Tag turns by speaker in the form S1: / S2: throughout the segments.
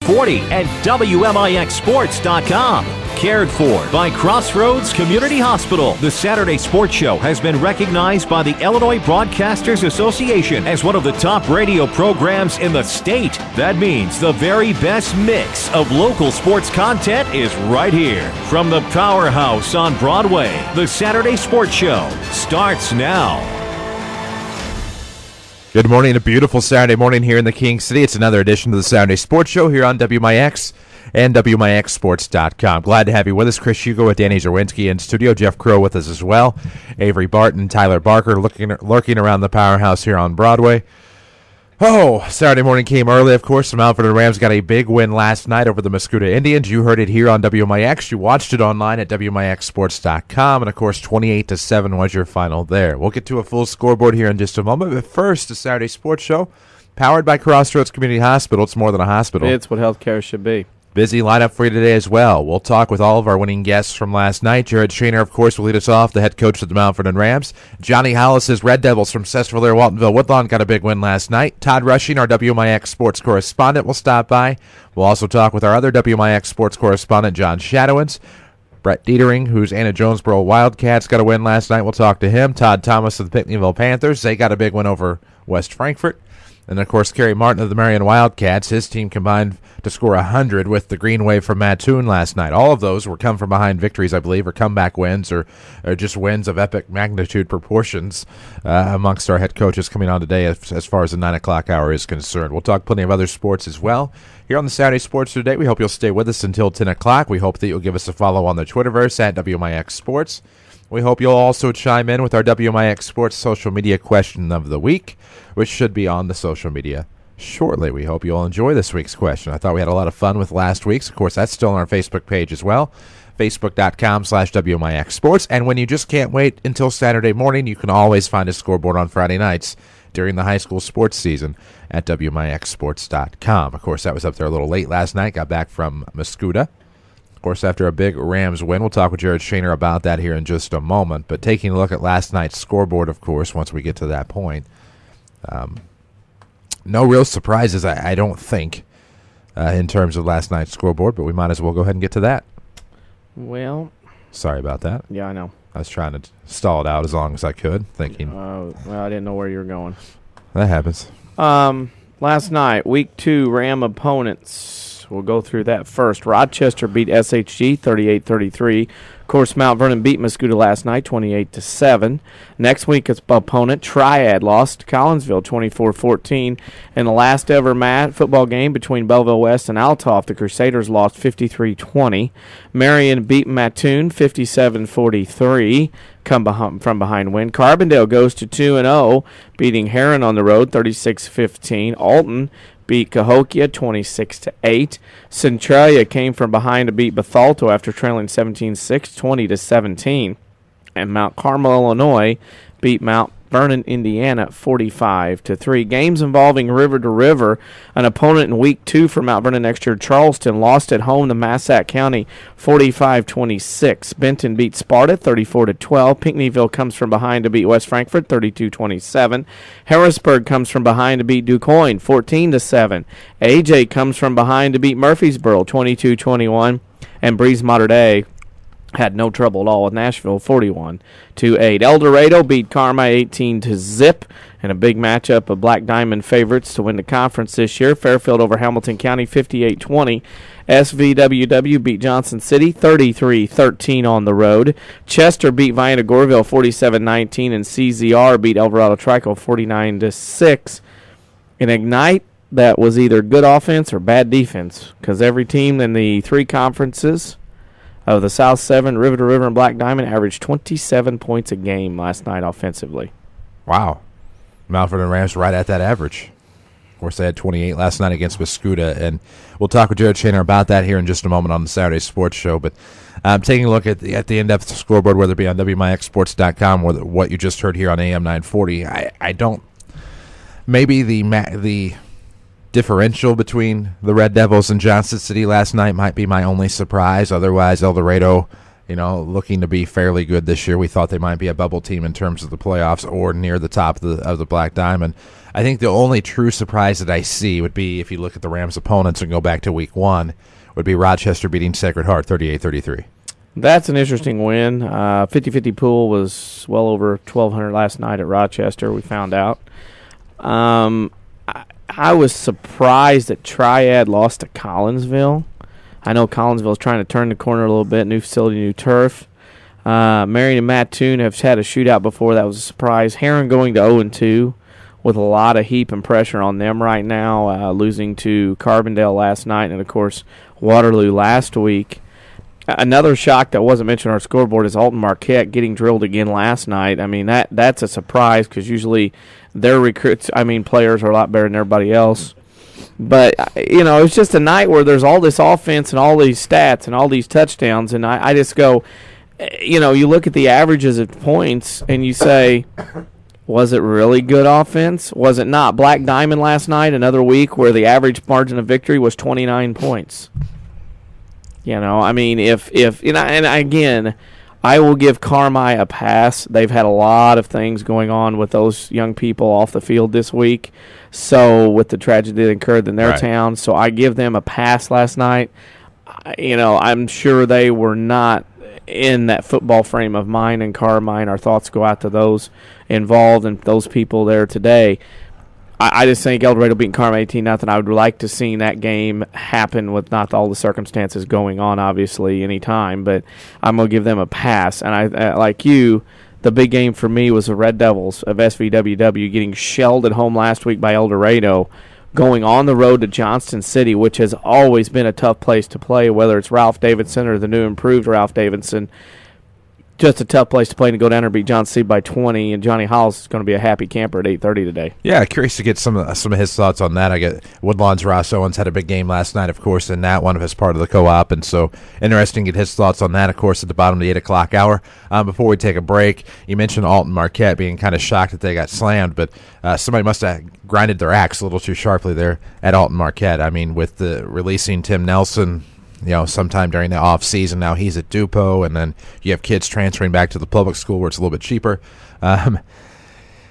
S1: AM940 and WMIXsports.com. Cared for by Crossroads Community Hospital. The Saturday Sports Show has been recognized by the Illinois Broadcasters Association as one of the top radio programs in the state. That means the very best mix of local sports content is right here. From the powerhouse on Broadway, the Saturday Sports Show starts now.
S2: Good morning, a beautiful Saturday morning here in the King City. It's another edition of the Saturday Sports Show here on WMIX and WMIXsports.com. Glad to have you with us. Chris Hugo with Danny Zerwinski in studio. Jeff Crow with us as well. Avery Barton, Tyler Barker lurking around the powerhouse here on Broadway. Oh, Saturday morning came early, of course. The Mount Vernon Rams got a big win last night over the Muscuda Indians. You heard it here on WMIX. You watched it online at WMIXsports.com. And, of course, 28-7 was your final there. We'll get to a full scoreboard here in just a moment. But first, the Saturday Sports Show, powered by Crossroads Community Hospital. It's more than a hospital.
S3: It's what healthcare should be.
S2: Busy lineup for you today as well. We'll talk with all of our winning guests from last night. Jared Shaner, of course, will lead us off, the head coach of the Mount Vernon Rams. Johnny Hollis's Red Devils from Cessville, Waltonville, Woodlawn got a big win last night. Todd Rushing, our WMIX sports correspondent, will stop by. We'll also talk with our other WMIX sports correspondent, John Shadowins. Brett Dietering, who's Anna Jonesboro Wildcats, got a win last night. We'll talk to him. Todd Thomas of the Pinckneyville Panthers. They got a big win over West Frankfort. And, of course, Kerry Martin of the Marion Wildcats. His team combined to score 100 with the Green Wave from Mattoon last night. All of those were come-from-behind victories, I believe, or comeback wins, or just wins of epic magnitude proportions amongst our head coaches coming on today as far as the 9 o'clock hour is concerned. We'll talk plenty of other sports as well. Here on the Saturday Sports today, we hope you'll stay with us until 10 o'clock. We hope that you'll give us a follow on the Twitterverse at WMIX Sports. We hope you'll also chime in with our WMIX Sports social media question of the week, which should be on the social media shortly. We hope you'll enjoy this week's question. I thought we had a lot of fun with last week's. Of course, that's still on our Facebook page as well, facebook.com/WMIX Sports. And when you just can't wait until Saturday morning, you can always find a scoreboard on Friday nights during the high school sports season at WMIXsports.com. Of course, that was up there a little late last night. Got back from Muscuda. Of course, after a big Rams win. We'll talk with Jared Shaner about that here in just a moment. But taking a look at last night's scoreboard, of course, once we get to that point, no real surprises, I don't think, in terms of last night's scoreboard, but we might as well go ahead and get to that.
S3: Well,
S2: sorry about that.
S3: Yeah, I know.
S2: I was trying to stall it out as long as I could, thinking.
S3: Well, I didn't know where you were going.
S2: That happens.
S3: Last night, Week 2 Ram opponents. We'll go through that first. Rochester beat SHG 38-33. Of course, Mount Vernon beat Muscuda last night 28-7. Next week's opponent, Triad, lost to Collinsville 24-14. In the last ever football game between Belleville West and Altoff, the Crusaders lost 53-20. Marion beat Mattoon 57-43. From behind win. Carbondale goes to 2-0, beating Heron on the road 36-15. Alton beat Cahokia 26-8. Centralia came from behind to beat Bethalto after trailing 17-6, 20-17. And Mount Carmel, Illinois beat Mount Vernon, Indiana 45-3. Games involving River to River. An opponent in Week 2 for Mount Vernon next year, Charleston, lost at home to Massac County 45-26. Benton beat Sparta 34-12. Pinckneyville comes from behind to beat West Frankfort 32-27. Harrisburg comes from behind to beat DuQuoin 14-7. AJ comes from behind to beat Murfreesboro 22-21. And Breeze Mater Dei had no trouble at all with Nashville, 41-8. El Dorado beat Carmi 18-0 in a big matchup of Black Diamond favorites to win the conference this year. Fairfield over Hamilton County, 58-20. SVWW beat Johnson City, 33-13 on the road. Chester beat Vienna Goreville, 47-19, and CZR beat Alvarado Trico, 49-6. In Ignite, that was either good offense or bad defense, because every team in the three conferences of the South 7, River to River, and Black Diamond averaged 27 points a game last night offensively.
S2: Wow. Mount Vernon Rams right at that average. Of course, they had 28 last night against Muscuda, and we'll talk with Jared Shaner about that here in just a moment on the Saturday Sports Show. But taking a look at the in-depth scoreboard, whether it be on WMIXsports.com or what you just heard here on AM 940, I don't – maybe the differential between the Red Devils and Johnson City last night might be my only surprise. Otherwise, El Dorado looking to be fairly good this year. We thought they might be a bubble team in terms of the playoffs or near the top of the Black Diamond. I think the only true surprise that I see would be, if you look at the Rams' opponents and go back to week 1, would be Rochester beating Sacred Heart 38-33.
S3: That's an interesting win. 50-50 pool was well over 1,200 last night at Rochester, we found out. I was surprised that Triad lost to Collinsville. I know Collinsville is trying to turn the corner a little bit, new facility, new turf. Marion and Mattoon have had a shootout before. That was a surprise. Heron going to 0-2 with a lot of heat and pressure on them right now, losing to Carbondale last night and, of course, Waterloo last week. Another shock that wasn't mentioned on our scoreboard is Alton Marquette getting drilled again last night. I mean, that's a surprise because usually their players are a lot better than everybody else. But, it's just a night where there's all this offense and all these stats and all these touchdowns, and I just go, you look at the averages of points and you say, was it really good offense? Was it not? Black Diamond last night, another week where the average margin of victory was 29 points. And again, I will give Carmi a pass. They've had a lot of things going on with those young people off the field this week. So with the tragedy that occurred in their town, so I give them a pass last night. I'm sure they were not in that football frame of mind and Carmine. Our thoughts go out to those involved and those people there today. I just think El Dorado beating Carmine 18-0. I would like to see that game happen with not all the circumstances going on, obviously, anytime. But I'm going to give them a pass. And I like you, the big game for me was the Red Devils of SVWW getting shelled at home last week by El Dorado, going on the road to Johnston City, which has always been a tough place to play, whether it's Ralph Davidson or the new improved Ralph Davidson. Just a tough place to play, and to go down there and beat Johnston City by 20, and Johnny Hollis is going to be a happy camper at 8:30 today.
S2: Yeah, curious to get some of his thoughts on that. I get Woodlawn's Ross Owens had a big game last night, of course, in that one of his part of the co-op, and so interesting to get his thoughts on that, of course, at the bottom of the 8 o'clock hour. Before we take a break, you mentioned Alton Marquette being kind of shocked that they got slammed, but somebody must have grinded their axe a little too sharply there at Alton Marquette. I mean, with the releasing Tim Nelson, sometime during the off season. Now he's at Dupo, and then you have kids transferring back to the public school where it's a little bit cheaper.
S3: It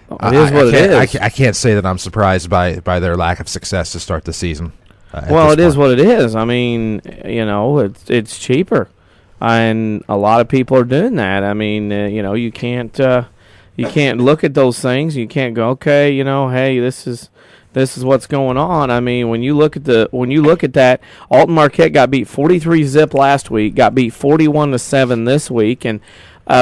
S3: is what it is.
S2: I can't say that I'm surprised by their lack of success to start the season.
S3: It is what it is. I mean, it's cheaper, and a lot of people are doing that. I mean, you can't look at those things. You can't go, okay, hey, this is what's going on. I mean, when you look at that, Alton Marquette got beat 43-0 last week, got beat 41-7 this week, and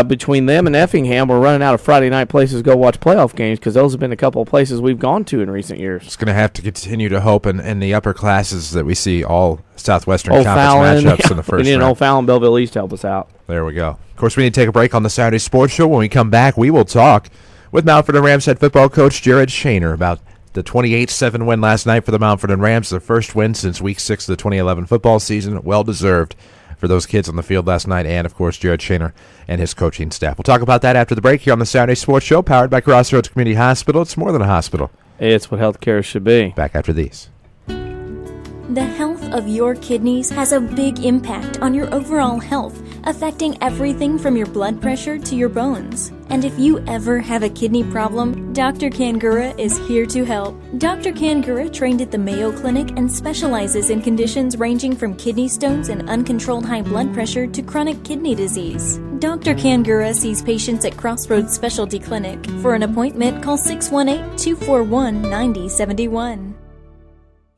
S3: between them and Effingham, we're running out of Friday night places to go watch playoff games because those have been a couple of places we've gone to in recent years.
S2: It's going to have to continue to hope in the upper classes that we see all Southwestern Conference matchups in the first round.
S3: O'Fallon, Belleville East help us out.
S2: There we go. Of course, we need to take a break on the Saturday Sports Show. When we come back, we will talk with Mountford and Rams head football coach Jared Shaner about the 28-7 win last night for the Mountford and Rams, their first win since Week 6 of the 2011 football season. Well-deserved for those kids on the field last night, and, of course, Jared Shaner and his coaching staff. We'll talk about that after the break here on the Saturday Sports Show, powered by Crossroads Community Hospital. It's more than a hospital.
S3: It's what healthcare should be.
S2: Back after these.
S4: The health of your kidneys has a big impact on your overall health, affecting everything from your blood pressure to your bones. And if you ever have a kidney problem, Dr. Kangura is here to help. Dr. Kangura trained at the Mayo Clinic and specializes in conditions ranging from kidney stones and uncontrolled high blood pressure to chronic kidney disease. Dr. Kangura sees patients at Crossroads Specialty Clinic. For an appointment, call 618-241-9071.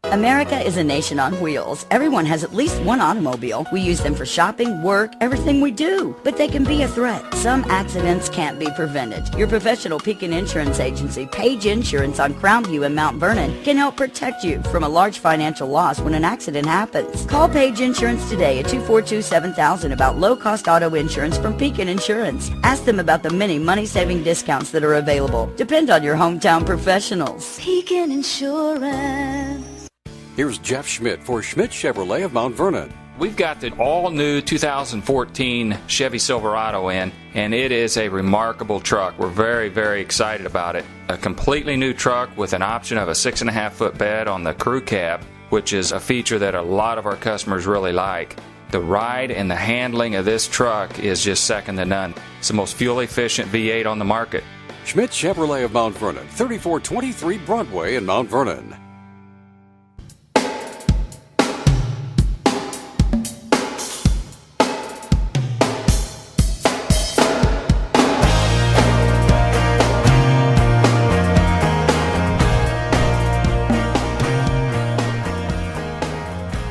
S5: America is a nation on wheels. Everyone has at least one automobile. We use them for shopping, work, everything we do. But they can be a threat. Some accidents can't be prevented. Your professional Pekin Insurance Agency, Page Insurance on Crown View in Mount Vernon, can help protect you from a large financial loss when an accident happens. Call Page Insurance today at 242-7000 about low-cost auto insurance from Pekin Insurance. Ask them about the many money-saving discounts that are available. Depend on your hometown professionals. Pekin Insurance.
S6: Here's Jeff Schmidt for Schmidt Chevrolet of Mount Vernon.
S7: We've got the all-new 2014 Chevy Silverado in, and it is a remarkable truck. We're very, very excited about it. A completely new truck with an option of a 6.5-foot bed on the crew cab, which is a feature that a lot of our customers really like. The ride and the handling of this truck is just second to none. It's the most fuel-efficient V8 on the market.
S6: Schmidt Chevrolet of Mount Vernon, 3423 Broadway in Mount Vernon.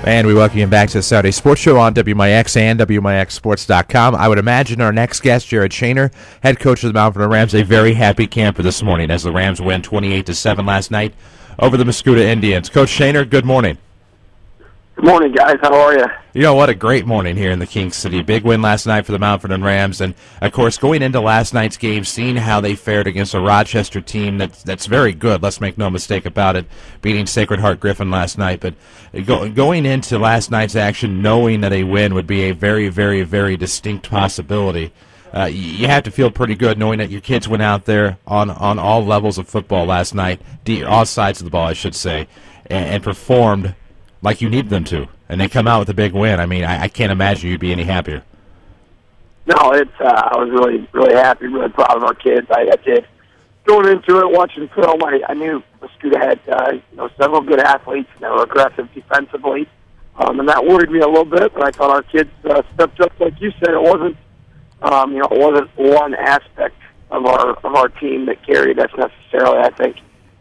S2: And we welcome you back to the Saturday Sports Show on WMIX and WMIXSports.com. I would imagine our next guest, Jared Shaner, head coach of the Mount Vernon Rams, a very happy camper this morning as the Rams win 28-7 last night over the Mascoutah Indians. Coach Shaner, good morning.
S8: Good morning, guys. How are you?
S2: You know, what a great morning here in the King City. Big win last night for the Mount Vernon Rams. And, of course, going into last night's game, seeing how they fared against a Rochester team that's very good, let's make no mistake about it, beating Sacred Heart Griffin last night. But going into last night's action, knowing that a win would be a very, very, very distinct possibility, you have to feel pretty good knowing that your kids went out there on all levels of football last night, all sides of the ball, I should say, and performed like you need them to, and they come out with a big win. I mean, I can't imagine you'd be any happier.
S8: No, I was really, really happy, really proud of our kids. I did. Going into it, watching film, I knew Mascoutah had several good athletes, and they were aggressive defensively, and that worried me a little bit. But I thought our kids stepped up, like you said. It wasn't, it wasn't one aspect of our team that carried us necessarily. I think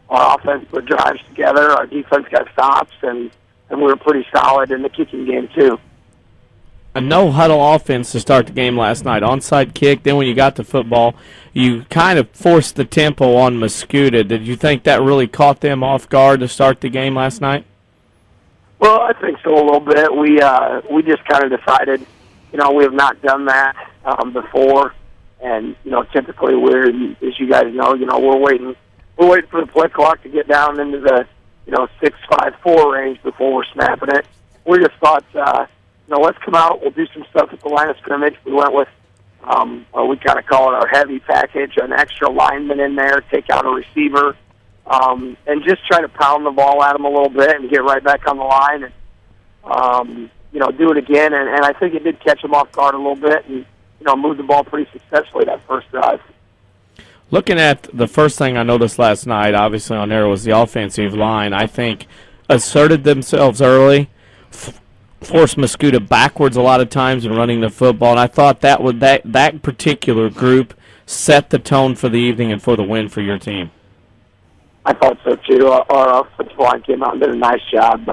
S8: our offense put drives together, our defense got stops, and we were pretty solid in the kicking game, too.
S3: A no-huddle offense to start the game last night. Onside kick, then when you got to football, you kind of forced the tempo on Mascoutah. Did you think that really caught them off guard to start the game last night?
S8: Well, I think so a little bit. We just kind of decided, we have not done that before. And, typically we're, as you guys know, we're waiting for the play clock to get down into the 6-5-4 range before we're snapping it. We just thought, let's come out. We'll do some stuff at the line of scrimmage. We went with, we kind of call it our heavy package, an extra lineman in there, take out a receiver, and just try to pound the ball at them a little bit and get right back on the line and, do it again. And I think it did catch them off guard a little bit and, move the ball pretty successfully that first drive.
S3: Looking at the first thing I noticed last night, obviously on there, was the offensive line. I think asserted themselves early, forced Mascoutah backwards a lot of times in running the football, and I thought that particular group set the tone for the evening and for the win for your team.
S8: I thought so, too. Our offensive line came out and did a nice job,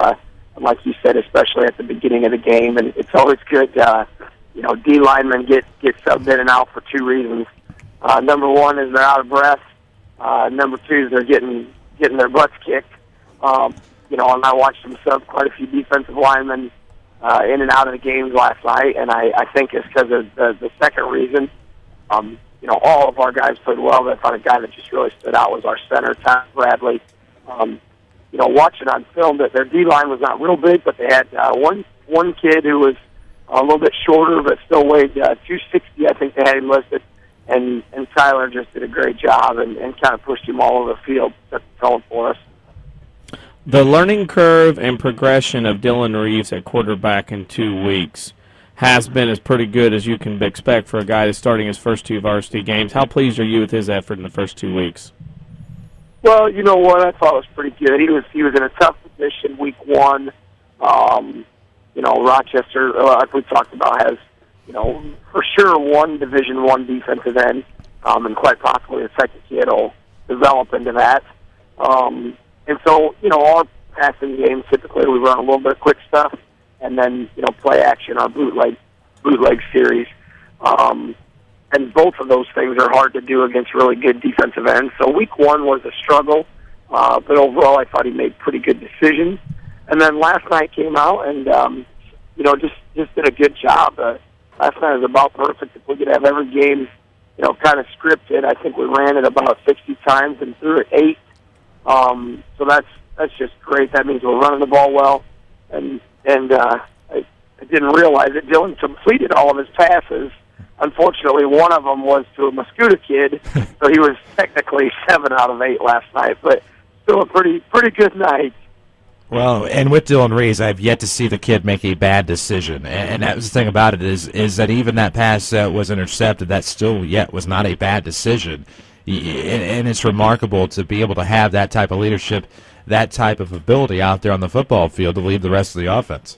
S8: like you said, especially at the beginning of the game, and it's always good, D linemen get subbed in and out for two reasons. Number one is they're out of breath. Number two is they're getting their butts kicked. And I watched them sub quite a few defensive linemen in and out of the games last night, and I think it's because of the second reason. All of our guys played well, but I thought a guy that just really stood out was our center, Tom Bradley. Watching on film that their D-line was not real big, but they had one kid who was a little bit shorter but still weighed 260, I think they had him listed. And Tyler just did a great job and kind of pushed him all over the field, set the tone for us.
S3: The learning curve and progression of Dylan Reeves at quarterback in 2 weeks has been as pretty good as you can expect for a guy that's starting his first two varsity games. How pleased are you with his effort in the first 2 weeks?
S8: Well, you know what? I thought it was pretty good. He was in a tough position week one. Rochester, like we talked about, has for sure one Division I defensive end, and quite possibly a second kid will develop into that. And so, our passing game, typically we run a little bit of quick stuff, and then, play action, our bootleg series. And both of those things are hard to do against really good defensive ends. So week one was a struggle, but overall I thought he made pretty good decisions. And then last night came out and, just did a good job. Last night was about perfect. If we could have every game, kind of scripted, I think we ran it about 60 times and threw it 8. So that's just great. That means we're running the ball well. And I didn't realize that Dylan completed all of his passes. Unfortunately, one of them was to a Mascoutah kid, so he was technically 7 out of 8 last night, but still a pretty good night.
S2: Well, and with Dylan Rees, I've yet to see the kid make a bad decision. And that was the thing about it is that even that pass that was intercepted, that still yet was not a bad decision. And it's remarkable to be able to have that type of leadership, that type of ability out there on the football field to lead the rest of the offense.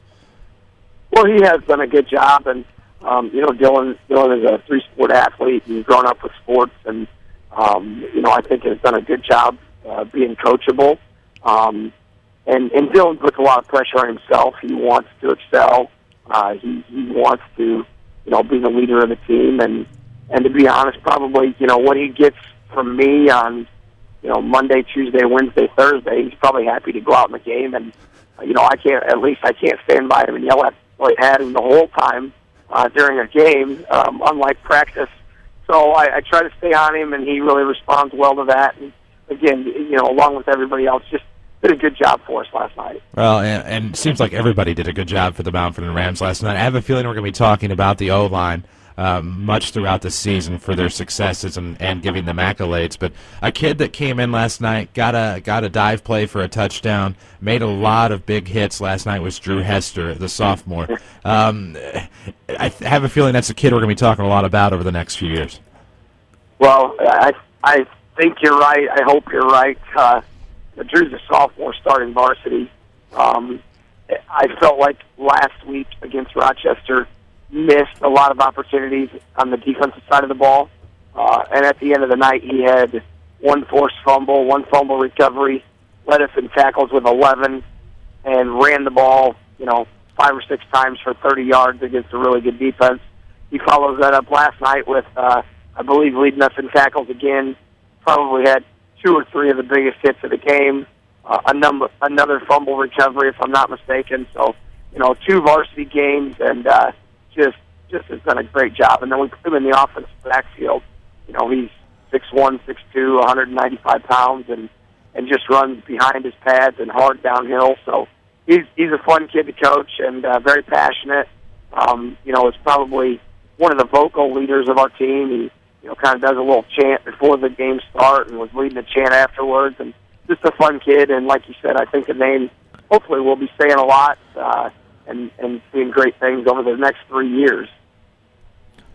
S8: Well, he has done a good job, and Dylan is a three-sport athlete. He's grown up with sports, and I think has done a good job being coachable. And Dylan puts a lot of pressure on himself. He wants to excel. He wants to, be the leader of the team. And to be honest, probably, what he gets from me on, Monday, Tuesday, Wednesday, Thursday, he's probably happy to go out in the game. And, I can't stand by him and yell at him the whole time during a game, unlike practice. So I try to stay on him, and he really responds well to that. And again, along with everybody else, just did a good job for us last night.
S2: Well, and it seems like everybody did a good job for the Mount Vernon Rams last night. I have a feeling we're going to be talking about the O-line much throughout the season for their successes and giving them accolades. But a kid that came in last night, got a dive play for a touchdown, made a lot of big hits last night was Drew Hester, the sophomore. I have a feeling that's a kid we're going to be talking a lot about over the next few years.
S8: Well, I think you're right. I hope you're right. Drew's a sophomore starting varsity. I felt like last week against Rochester missed a lot of opportunities on the defensive side of the ball. And at the end of the night, he had one forced fumble, one fumble recovery, led us in tackles with 11, and ran the ball, 5 or 6 times for 30 yards against a really good defense. He follows that up last night with, I believe, leading us in tackles again. Probably had 2 or 3 of the biggest hits of the game. Another fumble recovery, if I'm not mistaken. So, 2 varsity games, and just has done a great job. And then we put him in the offensive backfield. He's 6'1", 6'2", 195 pounds, and just runs behind his pads and hard downhill. So he's a fun kid to coach and very passionate. Is probably one of the vocal leaders of our team. He kind of does a little chant before the game start and was leading the chant afterwards. And just a fun kid. And like you said, I think a name hopefully we'll be saying a lot and seeing great things over the next 3 years.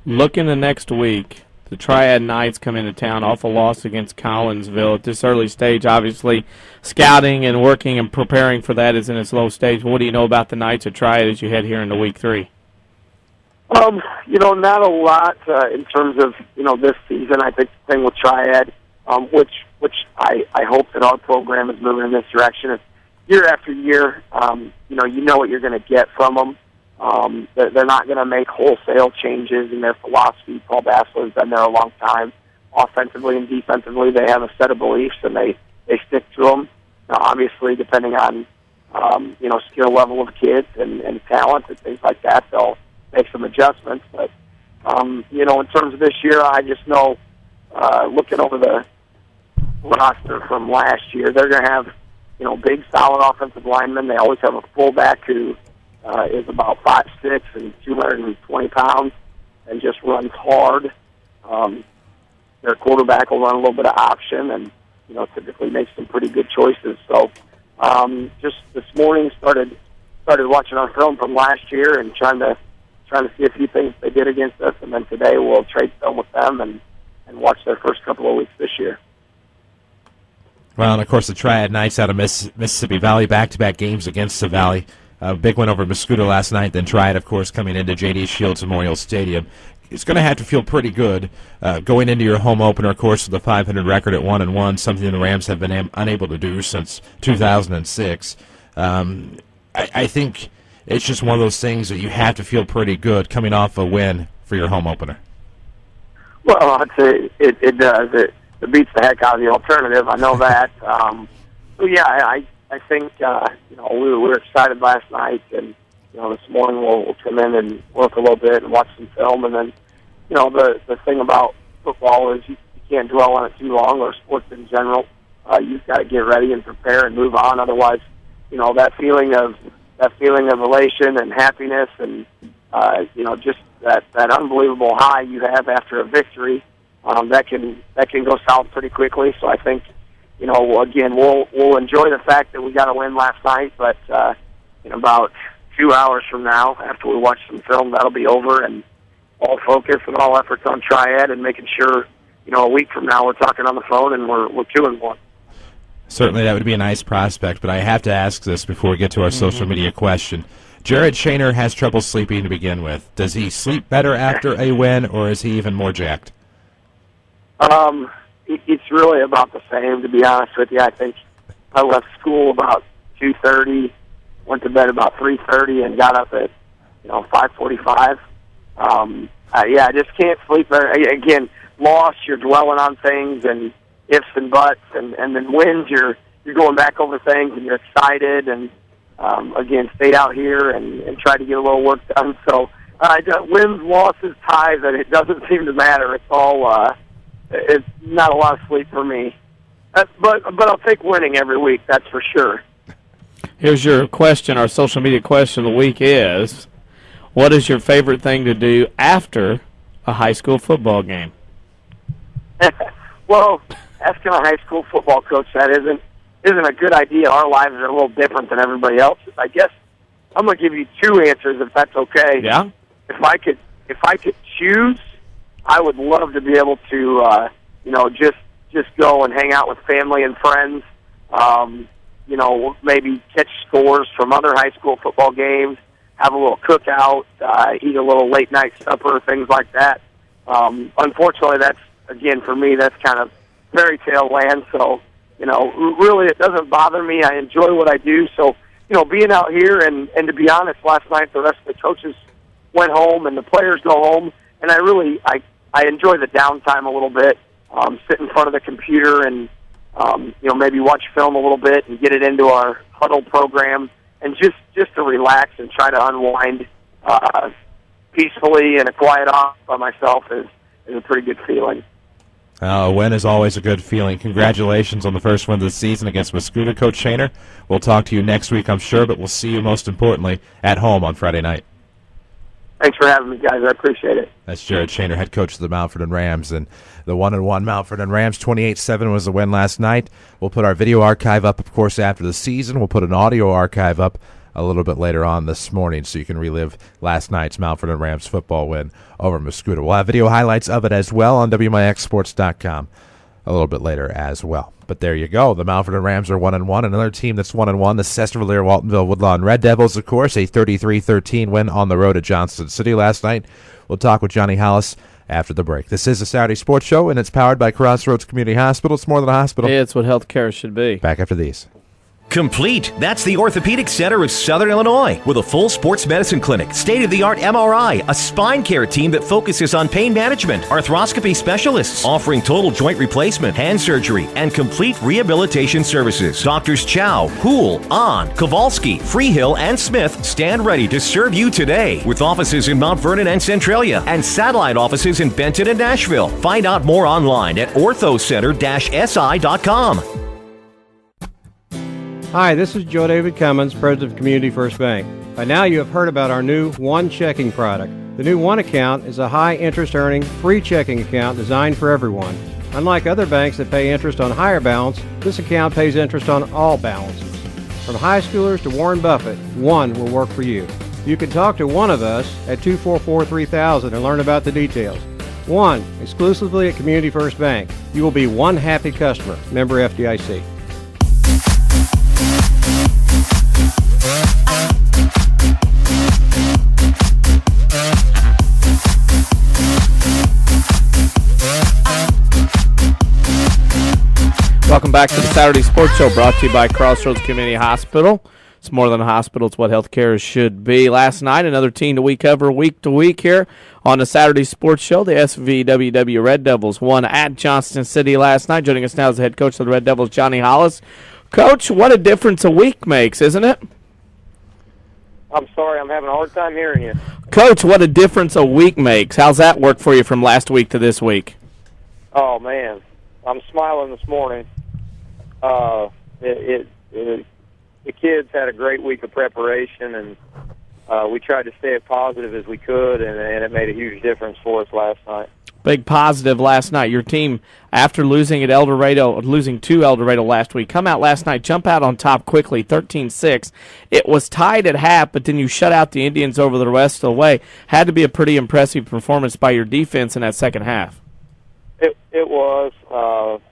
S3: Looking to next week, the Triad Knights come into town off a loss against Collinsville. At this early stage, obviously, scouting and working and preparing for that is in its low stage. What do you know about the Knights of Triad as you head here into week 3?
S8: Not a lot in terms of, this season. I think the thing with Triad, which I hope that our program is moving in this direction. Is year after year, you know what you're going to get from them. They're not going to make wholesale changes in their philosophy. Paul Bassler's been there a long time. Offensively and defensively, they have a set of beliefs, and they stick to them. Now, obviously, depending on, skill level of kids and talent and things like that, they'll make some adjustments. But, in terms of this year, I just know, looking over the roster from last year, they're going to have, big, solid offensive linemen. They always have a fullback who is about 5'6" and 220 pounds and just runs hard. Their quarterback will run a little bit of option and, typically makes some pretty good choices. So just this morning started watching our film from last year and trying to see a few things they did against us, and then today we'll trade film with them and watch their first couple of weeks this year.
S2: Well, and of course the Triad Knights out of Mississippi Valley, back-to-back games against the Valley. A big win over Mascoutah last night, then Triad, of course, coming into J.D. Shields Memorial Stadium. It's going to have to feel pretty good going into your home opener, of course, with a 500 record at 1-1, something the Rams have been unable to do since 2006. I think it's just one of those things that you have to feel pretty good coming off a win for your home opener.
S8: Well, I'd say it does. It beats the heck out of the alternative. I know that. So, yeah, I think, we were excited last night, and, this morning we'll come in and work a little bit and watch some film. And then, the thing about football is you can't dwell on it too long, or sports in general. You've got to get ready and prepare and move on. Otherwise, that feeling of elation and happiness and, just that unbelievable high you have after a victory, that can go south pretty quickly. So I think, again, we'll enjoy the fact that we got a win last night, but in about 2 hours from now, after we watch some film, that'll be over, and all focus and all efforts on Triad and making sure, a week from now we're talking on the phone and we're 2-1.
S2: Certainly that would be a nice prospect, but I have to ask this before we get to our social media question. Jared Shaner has trouble sleeping to begin with. Does he sleep better after a win, or is he even more jacked?
S8: It's really about the same, to be honest with you. I think I left school about 2:30, went to bed about 3:30, and got up at 5:45. I just can't sleep better. Again, loss, you're dwelling on things and ifs and buts, and then wins, you're going back over things and you're excited, and again, stayed out here and tried to get a little work done. So wins, losses, ties, and it doesn't seem to matter. It's all it's not a lot of sleep for me. But I'll take winning every week, that's for sure.
S3: Here's your question. Our social media question of the week is, what is your favorite thing to do after a high school football game?
S8: Well, asking a high school football coach that isn't a good idea. Our lives are a little different than everybody else's. I guess I'm going to give you two answers, if that's okay.
S3: Yeah.
S8: If I could choose, I would love to be able to, just go and hang out with family and friends. Maybe catch scores from other high school football games, have a little cookout, eat a little late night supper, things like that. Unfortunately, that's, again, for me, that's kind of fairy tale land. So, really it doesn't bother me. I enjoy what I do. So, being out here and to be honest, last night the rest of the coaches went home and the players go home, and I enjoy the downtime a little bit. Sit in front of the computer and maybe watch film a little bit and get it into our huddle program, and just to relax and try to unwind peacefully and a quiet off by myself is a pretty good feeling.
S2: A win is always a good feeling. Congratulations on the first win of the season against Mascouda, Coach Shaner. We'll talk to you next week, I'm sure, but we'll see you most importantly at home on Friday night.
S8: Thanks for having me, guys. I appreciate it.
S2: That's Jared Shaner, head coach of the Mountford and Rams. And the 1-1 Mountford and Rams, 28-7 was the win last night. We'll put our video archive up, of course, after the season. We'll put an audio archive up a little bit later on this morning so you can relive last night's Mountford and Rams football win over Mascouda. We'll have video highlights of it as well on WMIXsports.com a little bit later as well. But there you go. The Mountford and Rams are 1-1. Another team that's 1-1, the Sesterville, Waltonville, Woodlawn Red Devils, of course, a 33-13 win on the road at Johnston City last night. We'll talk with Johnny Hollis after the break. This is a Saturday Sports Show, and it's powered by Crossroads Community Hospital. It's more than a hospital.
S3: It's what healthcare should be.
S2: Back after these.
S1: Complete. That's the Orthopedic Center of Southern Illinois with a full sports medicine clinic, state-of-the-art MRI, a spine care team that focuses on pain management, arthroscopy specialists offering total joint replacement, hand surgery, and complete rehabilitation services. Doctors Chow, Poole, Ahn, Kowalski, Freehill, and Smith stand ready to serve you today with offices in Mount Vernon and Centralia and satellite offices in Benton and Nashville. Find out more online at orthocenter-si.com.
S9: Hi, this is Joe David Cummins, President of Community First Bank. By now you have heard about our new One Checking product. The new One Account is a high interest earning, free checking account designed for everyone. Unlike other banks that pay interest on higher balance, this account pays interest on all balances. From high schoolers to Warren Buffett, One will work for you. You can talk to one of us at 244-3000 and learn about the details. One, exclusively at Community First Bank. You will be one happy customer. Member FDIC.
S3: Welcome back to the Saturday Sports Show, brought to you by Crossroads Community Hospital. It's more than a hospital. It's what healthcare should be. Last night, another team that we cover week to week here on the Saturday Sports Show. The SVWW Red Devils won at Johnston City last night. Joining us now is the head coach of the Red Devils, Johnny Hollis. Coach, what a difference a week makes, isn't it?
S8: I'm sorry, I'm having a hard time hearing you.
S3: Coach, what a difference a week makes. How's that work for you from last week to this week?
S8: Oh, man. I'm smiling this morning. The kids had a great week of preparation, and we tried to stay as positive as we could, and it made a huge difference for us last night.
S3: Big positive last night. Your team, after losing to El Dorado last week, come out last night, jump out on top quickly, 13-6. It was tied at half, but then you shut out the Indians over the rest of the way. Had to be a pretty impressive performance by your defense in that second half.
S10: It was.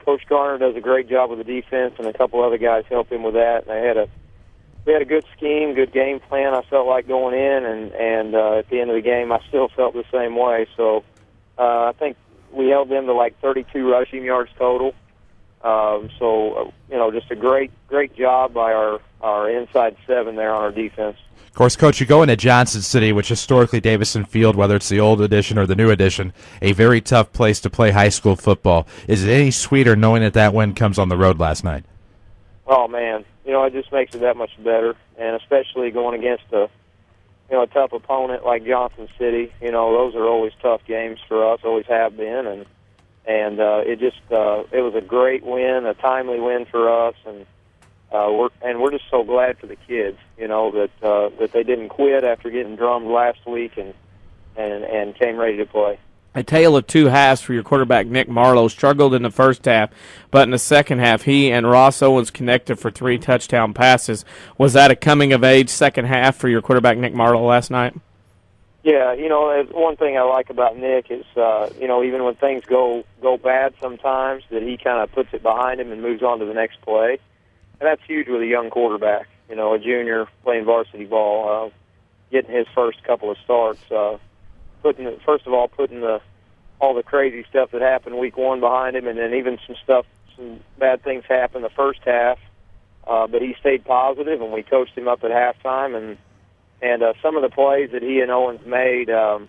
S10: Coach Garner does a great job with the defense, and a couple other guys help him with that. And we had a good scheme, good game plan. I felt like going in, and at the end of the game, I still felt the same way. So I think we held them to like 32 rushing yards total. Just a great job by our inside seven there on our defense.
S2: Of course, Coach, you go into Johnson City, which historically Davison Field, whether it's the old edition or the new edition, a very tough place to play high school football. Is it any sweeter knowing that win comes on the road last night?
S10: Oh, man. It just makes it that much better, and especially going against a tough opponent like Johnson City. Those are always tough games for us, always have been, and it was a great win, a timely win for us, and we're just so glad for the kids, that they didn't quit after getting drummed last week and came ready to play.
S3: A tale of two halves for your quarterback, Nick Marlowe. Struggled in the first half, but in the second half, he and Ross Owens connected for 3 touchdown passes. Was that a coming-of-age second half for your quarterback, Nick Marlowe, last night?
S10: Yeah, one thing I like about Nick is, even when things go bad sometimes, that he kind of puts it behind him and moves on to the next play. And that's huge with a young quarterback, a junior playing varsity ball, getting his first couple of starts. Putting all the crazy stuff that happened week one behind him, and then even some bad things happened the first half. But he stayed positive, and we coached him up at halftime. And some of the plays that he and Owens made, I'm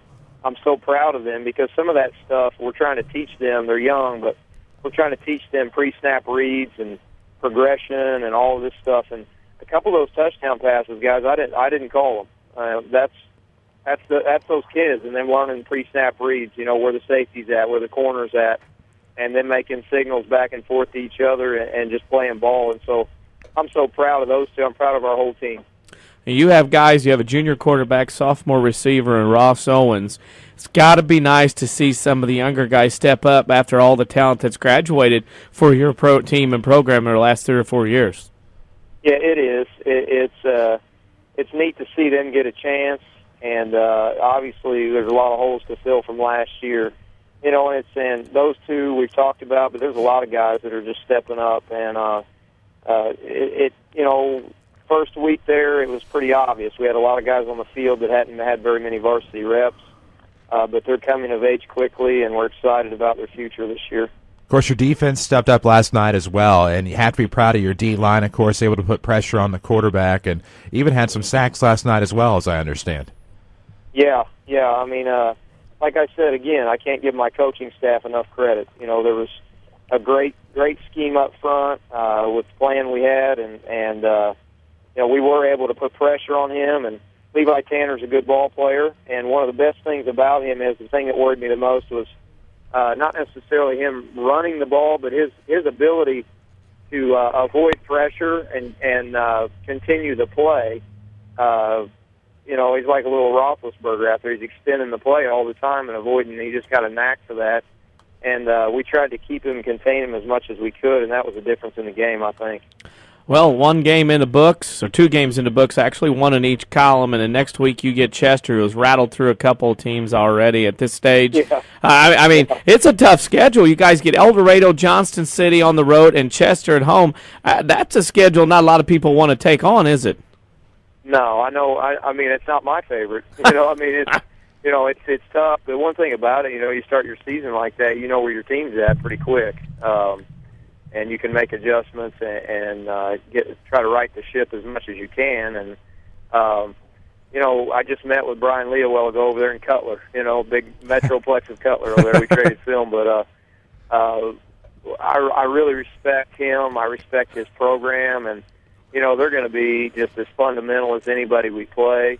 S10: so proud of them, because some of that stuff we're trying to teach them. They're young, but we're trying to teach them pre-snap reads and progression and all of this stuff. And a couple of those touchdown passes, guys, I didn't call them. That's those kids, and them learning pre-snap reads, where the safety's at, where the corner's at, and then making signals back and forth to each other and just playing ball. And so I'm so proud of those two. I'm proud of our whole team.
S3: And you have a junior quarterback, sophomore receiver, and Ross Owens. It's got to be nice to see some of the younger guys step up after all the talent that's graduated for your pro team and program in the last 3 or 4 years.
S10: Yeah, it is. It's neat to see them get a chance. And obviously, there's a lot of holes to fill from last year. And those two we've talked about, but there's a lot of guys that are just stepping up. And first week there, it was pretty obvious. We had a lot of guys on the field that hadn't had very many varsity reps, but they're coming of age quickly, and we're excited about their future this year.
S2: Of course, your defense stepped up last night as well, and you have to be proud of your D-line, of course, able to put pressure on the quarterback, and even had some sacks last night as well, as I understand.
S10: Yeah. I mean, like I said, again, I can't give my coaching staff enough credit. There was a great scheme up front with the plan we had, and we were able to put pressure on him. And Levi Tanner's a good ball player, and one of the best things about him is the thing that worried me the most was not necessarily him running the ball, but his ability to avoid pressure and continue the play. He's like a little Roethlisberger out there. He's extending the play all the time and avoiding. He just got a knack for that. And we tried to keep him and contain him as much as we could, and that was the difference in the game, I think.
S3: Well, 1 game in the books, or 2 games in the books, actually 1 in each column, and then next week you get Chester, who's rattled through a couple of teams already at this stage.
S10: Yeah.
S3: I mean, it's a tough schedule. You guys get El Dorado, Johnston City on the road, and Chester at home. That's a schedule not a lot of people want to take on, is it?
S10: No, I know. I mean, it's not my favorite. It's tough. The one thing about it, you start your season like that, you know where your team's at pretty quick, and you can make adjustments and try to right the ship as much as you can. And I just met with Brian Lee a while ago over there in Cutler. Big Metroplex of Cutler over there. We traded film, but I really respect him. I respect his program, and they're going to be just as fundamental as anybody we play.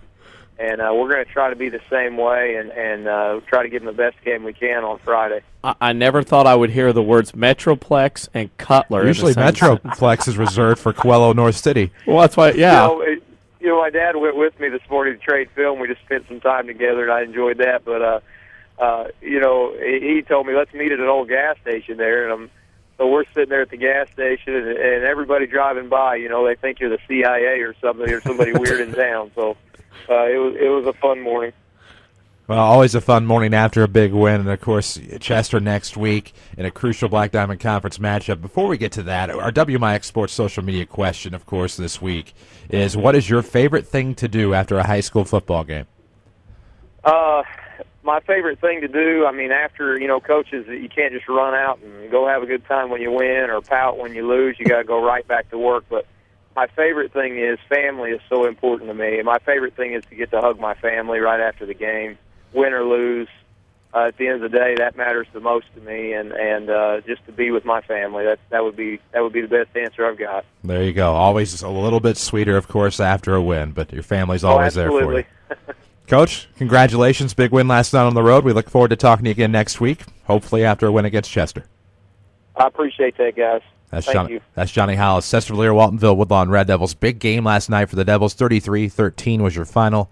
S10: And we're going to try to be the same way and try to give them the best game we can on Friday.
S3: I never thought I would hear the words Metroplex and Cutler.
S2: Usually Metroplex is reserved for Coelho North City.
S3: Well, that's why, yeah.
S10: My dad went with me this morning to trade film. We just spent some time together, and I enjoyed that. But he told me, let's meet at an old gas station there, and so we're sitting there at the gas station, and everybody driving by, they think you're the CIA or something, or somebody weird in town. So it was a fun morning.
S2: Well, always a fun morning after a big win, and of course, Chester next week in a crucial Black Diamond Conference matchup. Before we get to that, our WMIX Sports social media question, of course, this week is, what is your favorite thing to do after a high school football game?
S10: My favorite thing to do, after, coaches, you can't just run out and go have a good time when you win or pout when you lose. You got to go right back to work. But my favorite thing is family is so important to me. And my favorite thing is to get to hug my family right after the game, win or lose. At the end of the day, that matters the most to me, and just to be with my family. That would be the best answer I've got.
S2: There you go. Always a little bit sweeter, of course, after a win, but your family's always there for you. Coach, congratulations. Big win last night on the road. We look forward to talking to you again next week, hopefully after a win against Chester.
S10: I appreciate that, guys. Thank you.
S2: That's Johnny Hollis, Chesterville, Waltonville, Woodlawn Red Devils. Big game last night for the Devils. 33-13 was your final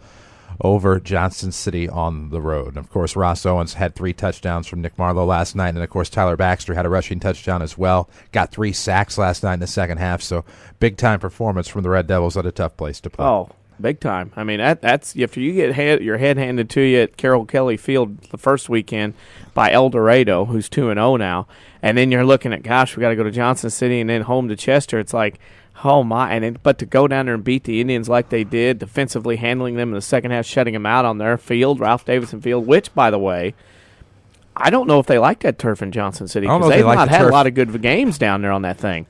S2: over Johnson City on the road. And, of course, Ross Owens had 3 touchdowns from Nick Marlowe last night. And, of course, Tyler Baxter had a rushing touchdown as well. Got 3 sacks last night in the second half. So, big-time performance from the Red Devils at a tough place to play.
S3: Oh, big time. That's after you get your head handed to you at Carroll Kelly Field the first weekend by El Dorado, who's 2-0 now. And then you're looking at, gosh, we got to go to Johnson City and then home to Chester. It's like, oh my! But to go down there and beat the Indians like they did, defensively handling them in the second half, shutting them out on their field, Ralph Davidson Field, which, by the way, I don't know if they like that turf in Johnson City because they've not had a lot of good games down there on that thing.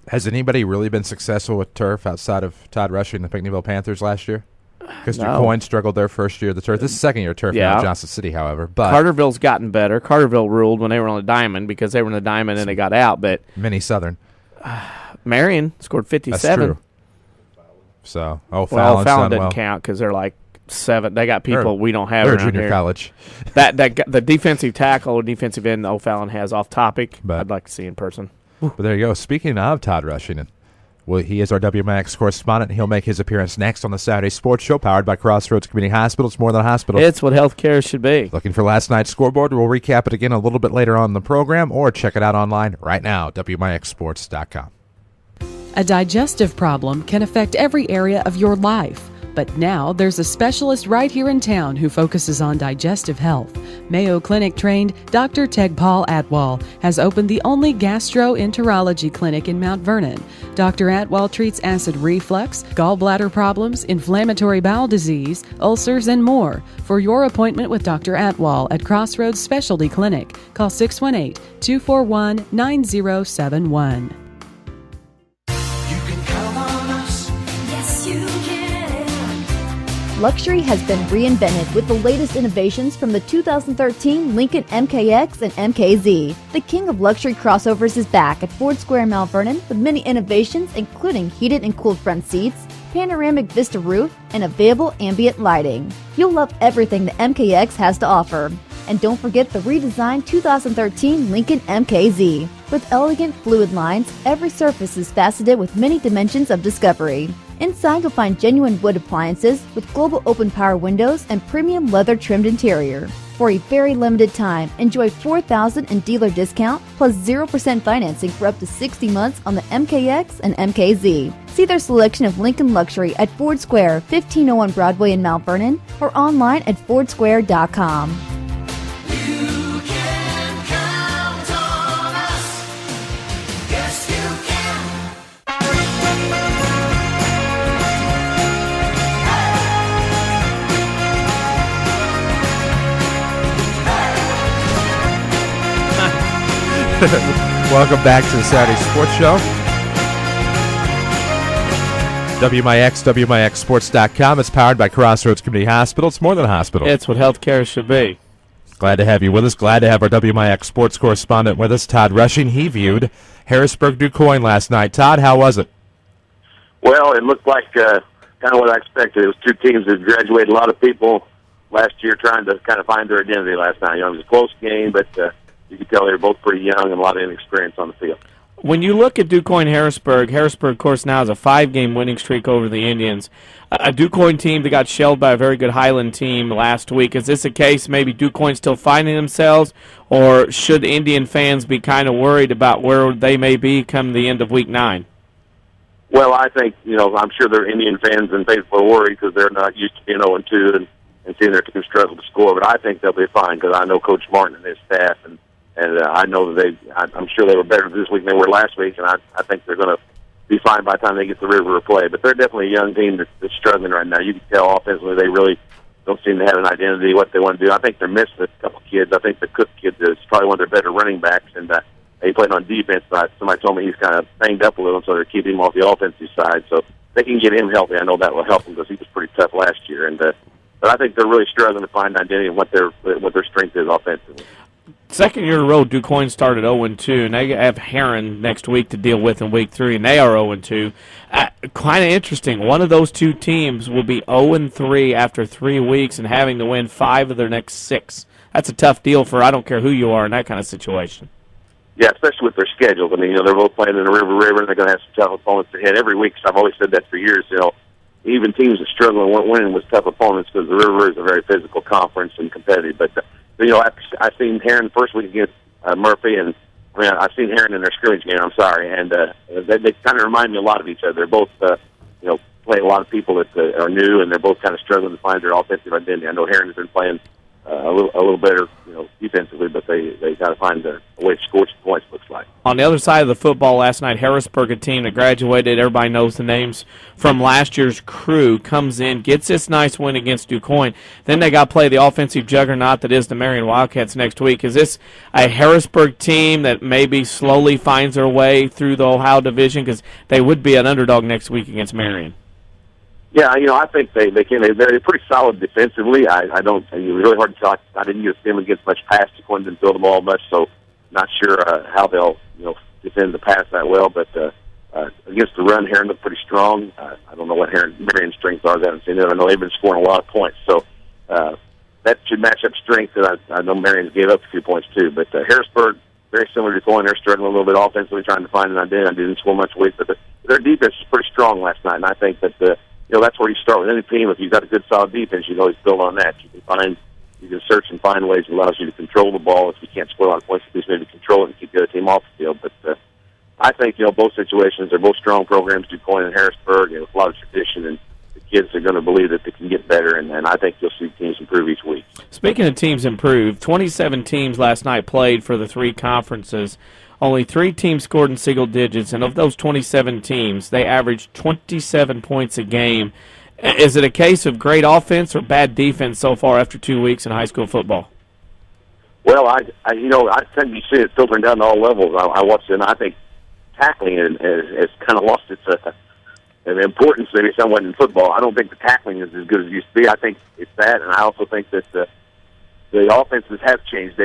S2: Has anybody really been successful with turf outside of Todd Rushing and the Pinckneyville Panthers last year? Because DuQuoin struggled their first year of the turf. This is second year turf now in Johnson City, however. But
S3: Carterville's gotten better. Carterville ruled when they were on the diamond because they were in the diamond and they got out. But
S2: Mini Southern.
S3: Marion scored 57.
S2: That's true. So,
S3: Fallon doesn't count because they're like 7. They got people we don't have
S2: around
S3: here.
S2: They're junior college.
S3: The defensive tackle or defensive end O'Fallon has off topic.
S2: But
S3: I'd like to see in person.
S2: But there you go. Speaking of Todd Rushing, he is our WMIX correspondent. He'll make his appearance next on the Saturday Sports Show, powered by Crossroads Community Hospital. It's more than a hospital.
S3: It's what healthcare should be.
S2: Looking for last night's scoreboard? We'll recap it again a little bit later on in the program, or check it out online right now, WMIXsports.com.
S11: A digestive problem can affect every area of your life. But now there's a specialist right here in town who focuses on digestive health. Mayo Clinic trained Dr. Tegpaul Atwal has opened the only gastroenterology clinic in Mount Vernon. Dr. Atwal treats acid reflux, gallbladder problems, inflammatory bowel disease, ulcers, and more. For your appointment with Dr. Atwal at Crossroads Specialty Clinic, call 618-241-9071.
S12: Luxury has been reinvented with the latest innovations from the 2013 Lincoln MKX and MKZ. The king of luxury crossovers is back at Ford Square in Mount Vernon with many innovations including heated and cooled front seats, panoramic vista roof, and available ambient lighting. You'll love everything the MKX has to offer. And don't forget the redesigned 2013 Lincoln MKZ. With elegant fluid lines, every surface is faceted with many dimensions of discovery. Inside you'll find genuine wood appliances with global open power windows and premium leather trimmed interior. For a very limited time, enjoy $4,000 in dealer discount plus 0% financing for up to 60 months on the MKX and MKZ. See their selection of Lincoln Luxury at Ford Square, 1501 Broadway in Mount Vernon, or online at fordsquare.com.
S2: Welcome back to the Saturday Sports Show. WMIX, WMIXsports.com. It's powered by Crossroads Community Hospital. It's more than a hospital.
S3: It's what healthcare should be.
S2: Glad to have you with us. Glad to have our WMIX sports correspondent with us, Todd Rushing. He viewed Harrisburg-DuQuoin last night. Todd, how was it?
S13: Well, it looked like kind of what I expected. It was two teams that graduated a lot of people last year trying to kind of find their identity last night. It was a close game, but you could tell they were both pretty young and a lot of inexperience on the field.
S3: When you look at DuQuoin-Harrisburg, of course, now has a 5-game winning streak over the Indians. A DuQuoin team that got shelled by a very good Highland team last week. Is this a case maybe DuQuoin still finding themselves, or should Indian fans be kind of worried about where they may be come the end of Week 9?
S13: Well, I think, I'm sure their Indian fans and faithful are worried because they're not used to being 0-2 and seeing their team struggle to score. But I think they'll be fine because I know Coach Martin and his staff, and I know that I'm sure they were better this week than they were last week, and I think they're going to be fine by the time they get the River to play. But they're definitely a young team that's struggling right now. You can tell offensively they really don't seem to have an identity, what they want to do. I think they're missing a couple kids. I think the Cook kid is probably one of their better running backs, and he played on defense, but somebody told me he's kind of banged up a little, so they're keeping him off the offensive side. So if they can get him healthy, I know that will help him because he was pretty tough last year. But I think they're really struggling to find identity and what their strength is offensively.
S3: Second year in a row, DuQuoin started 0-2, and they have Heron next week to deal with in Week 3, and they are 0-2. Kind of interesting. One of those two teams will be 0-3 after 3 weeks and having to win 5 of their next 6. That's a tough deal for I don't care who you are in that kind of situation.
S13: Yeah, especially with their schedules. I mean, they're both playing in the River, and they're going to have some tough opponents ahead every week. So I've always said that for years. Even teams that struggle and weren't winning with tough opponents because the River is a very physical conference and competitive. But I've seen Heron first week against Murphy, and I've seen Heron in their scrimmage game. I'm sorry, and they kind of remind me a lot of each other. They're both play a lot of people that are new, and they're both kind of struggling to find their offensive identity. I know Heron has been playing a little better, defensively, but they got to find a way to score some points. Looks like.
S3: On the other side of the football last night, Harrisburg, a team that graduated, everybody knows the names from last year's crew, comes in, gets this nice win against DuQuoin. Then they got to play the offensive juggernaut that is the Marion Wildcats next week. Is this a Harrisburg team that maybe slowly finds their way through the Ohio division? Because they would be an underdog next week against Marion.
S13: Yeah, I think they can. They're pretty solid defensively. I don't. It's really hard to tell. I didn't get them against much pass. DuQuoin didn't throw the ball much, so not sure how they'll defend the pass that well. But against the run, Heron looked pretty strong. I don't know what Marion's strengths are. I haven't seen it. I know they've been scoring a lot of points, so that should match up strength. And I know Marion's gave up a few points too. But Harrisburg, very similar to DuQuoin, they're struggling a little bit offensively, trying to find an identity. I didn't score much weight, but their defense is pretty strong last night, and I think that that's where you start with any team. If you've got a good, solid defense, you can always build on that. You can search and find ways that allows you to control the ball. If you can't score a lot of points, at least maybe control it and keep the other team off the field. But I think both situations are both strong programs. DuQuoin and Harrisburg, with a lot of tradition, and the kids are going to believe that they can get better. And I think you'll see teams improve each week.
S3: Speaking of teams improve, 27 teams last night played for the 3 conferences. Only 3 teams scored in single digits, and of those 27 teams, they averaged 27 points a game. Is it a case of great offense or bad defense so far after 2 weeks in high school football?
S13: Well, I tend to see it filtering down to all levels. I watched it, and I think tackling has kind of lost its importance maybe somewhat in football. I don't think the tackling is as good as it used to be. I think it's that, and I also think that the offenses have changed.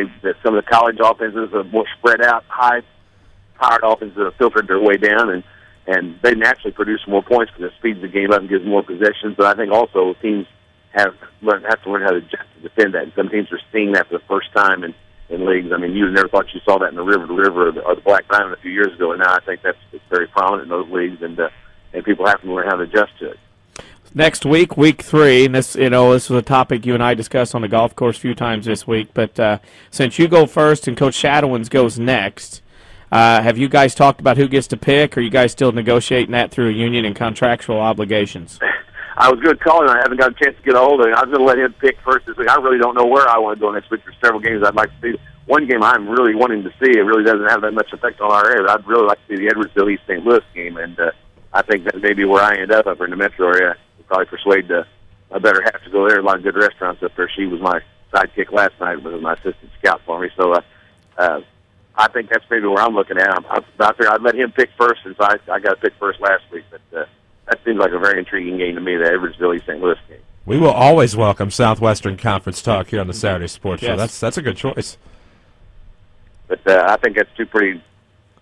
S13: Some of the college offenses are more spread out, high-powered offenses have filtered their way down, and they naturally produce more points because it speeds the game up and gives more possessions. But I think also teams have to learn how to defend that. And some teams are seeing that for the first time in leagues. I mean, you never thought you saw that in the River or the Black Diamond a few years ago, and now I think it's very prominent in those leagues, and people have to learn how to adjust to it.
S3: Next week, Week 3, and this was a topic you and I discussed on the golf course a few times this week, but since you go first and Coach Shadowins goes next, have you guys talked about who gets to pick, or are you guys still negotiating that through a union and contractual obligations?
S13: I was going to call him. I haven't got a chance to get a hold of him. I was going to let him pick first this week. I really don't know where I want to go next week. There's several games I'd like to see. One game I'm really wanting to see. It really doesn't have that much effect on our area. I'd really like to see the Edwardsville East St. Louis game, and I think that may be where I end up in the metro area. Probably persuade a better half to go there. A lot of good restaurants up there. She was my sidekick last night, was my assistant scout for me. So I think that's maybe where I'm looking at. I'm out there. I'd let him pick first since I got to pick first last week. But that seems like a very intriguing game to me, the Edwardsville East St. Louis game.
S2: We will always welcome Southwestern Conference talk here on the Saturday Sports Show.
S3: Yes.
S2: That's a good choice.
S13: But I think that's two pretty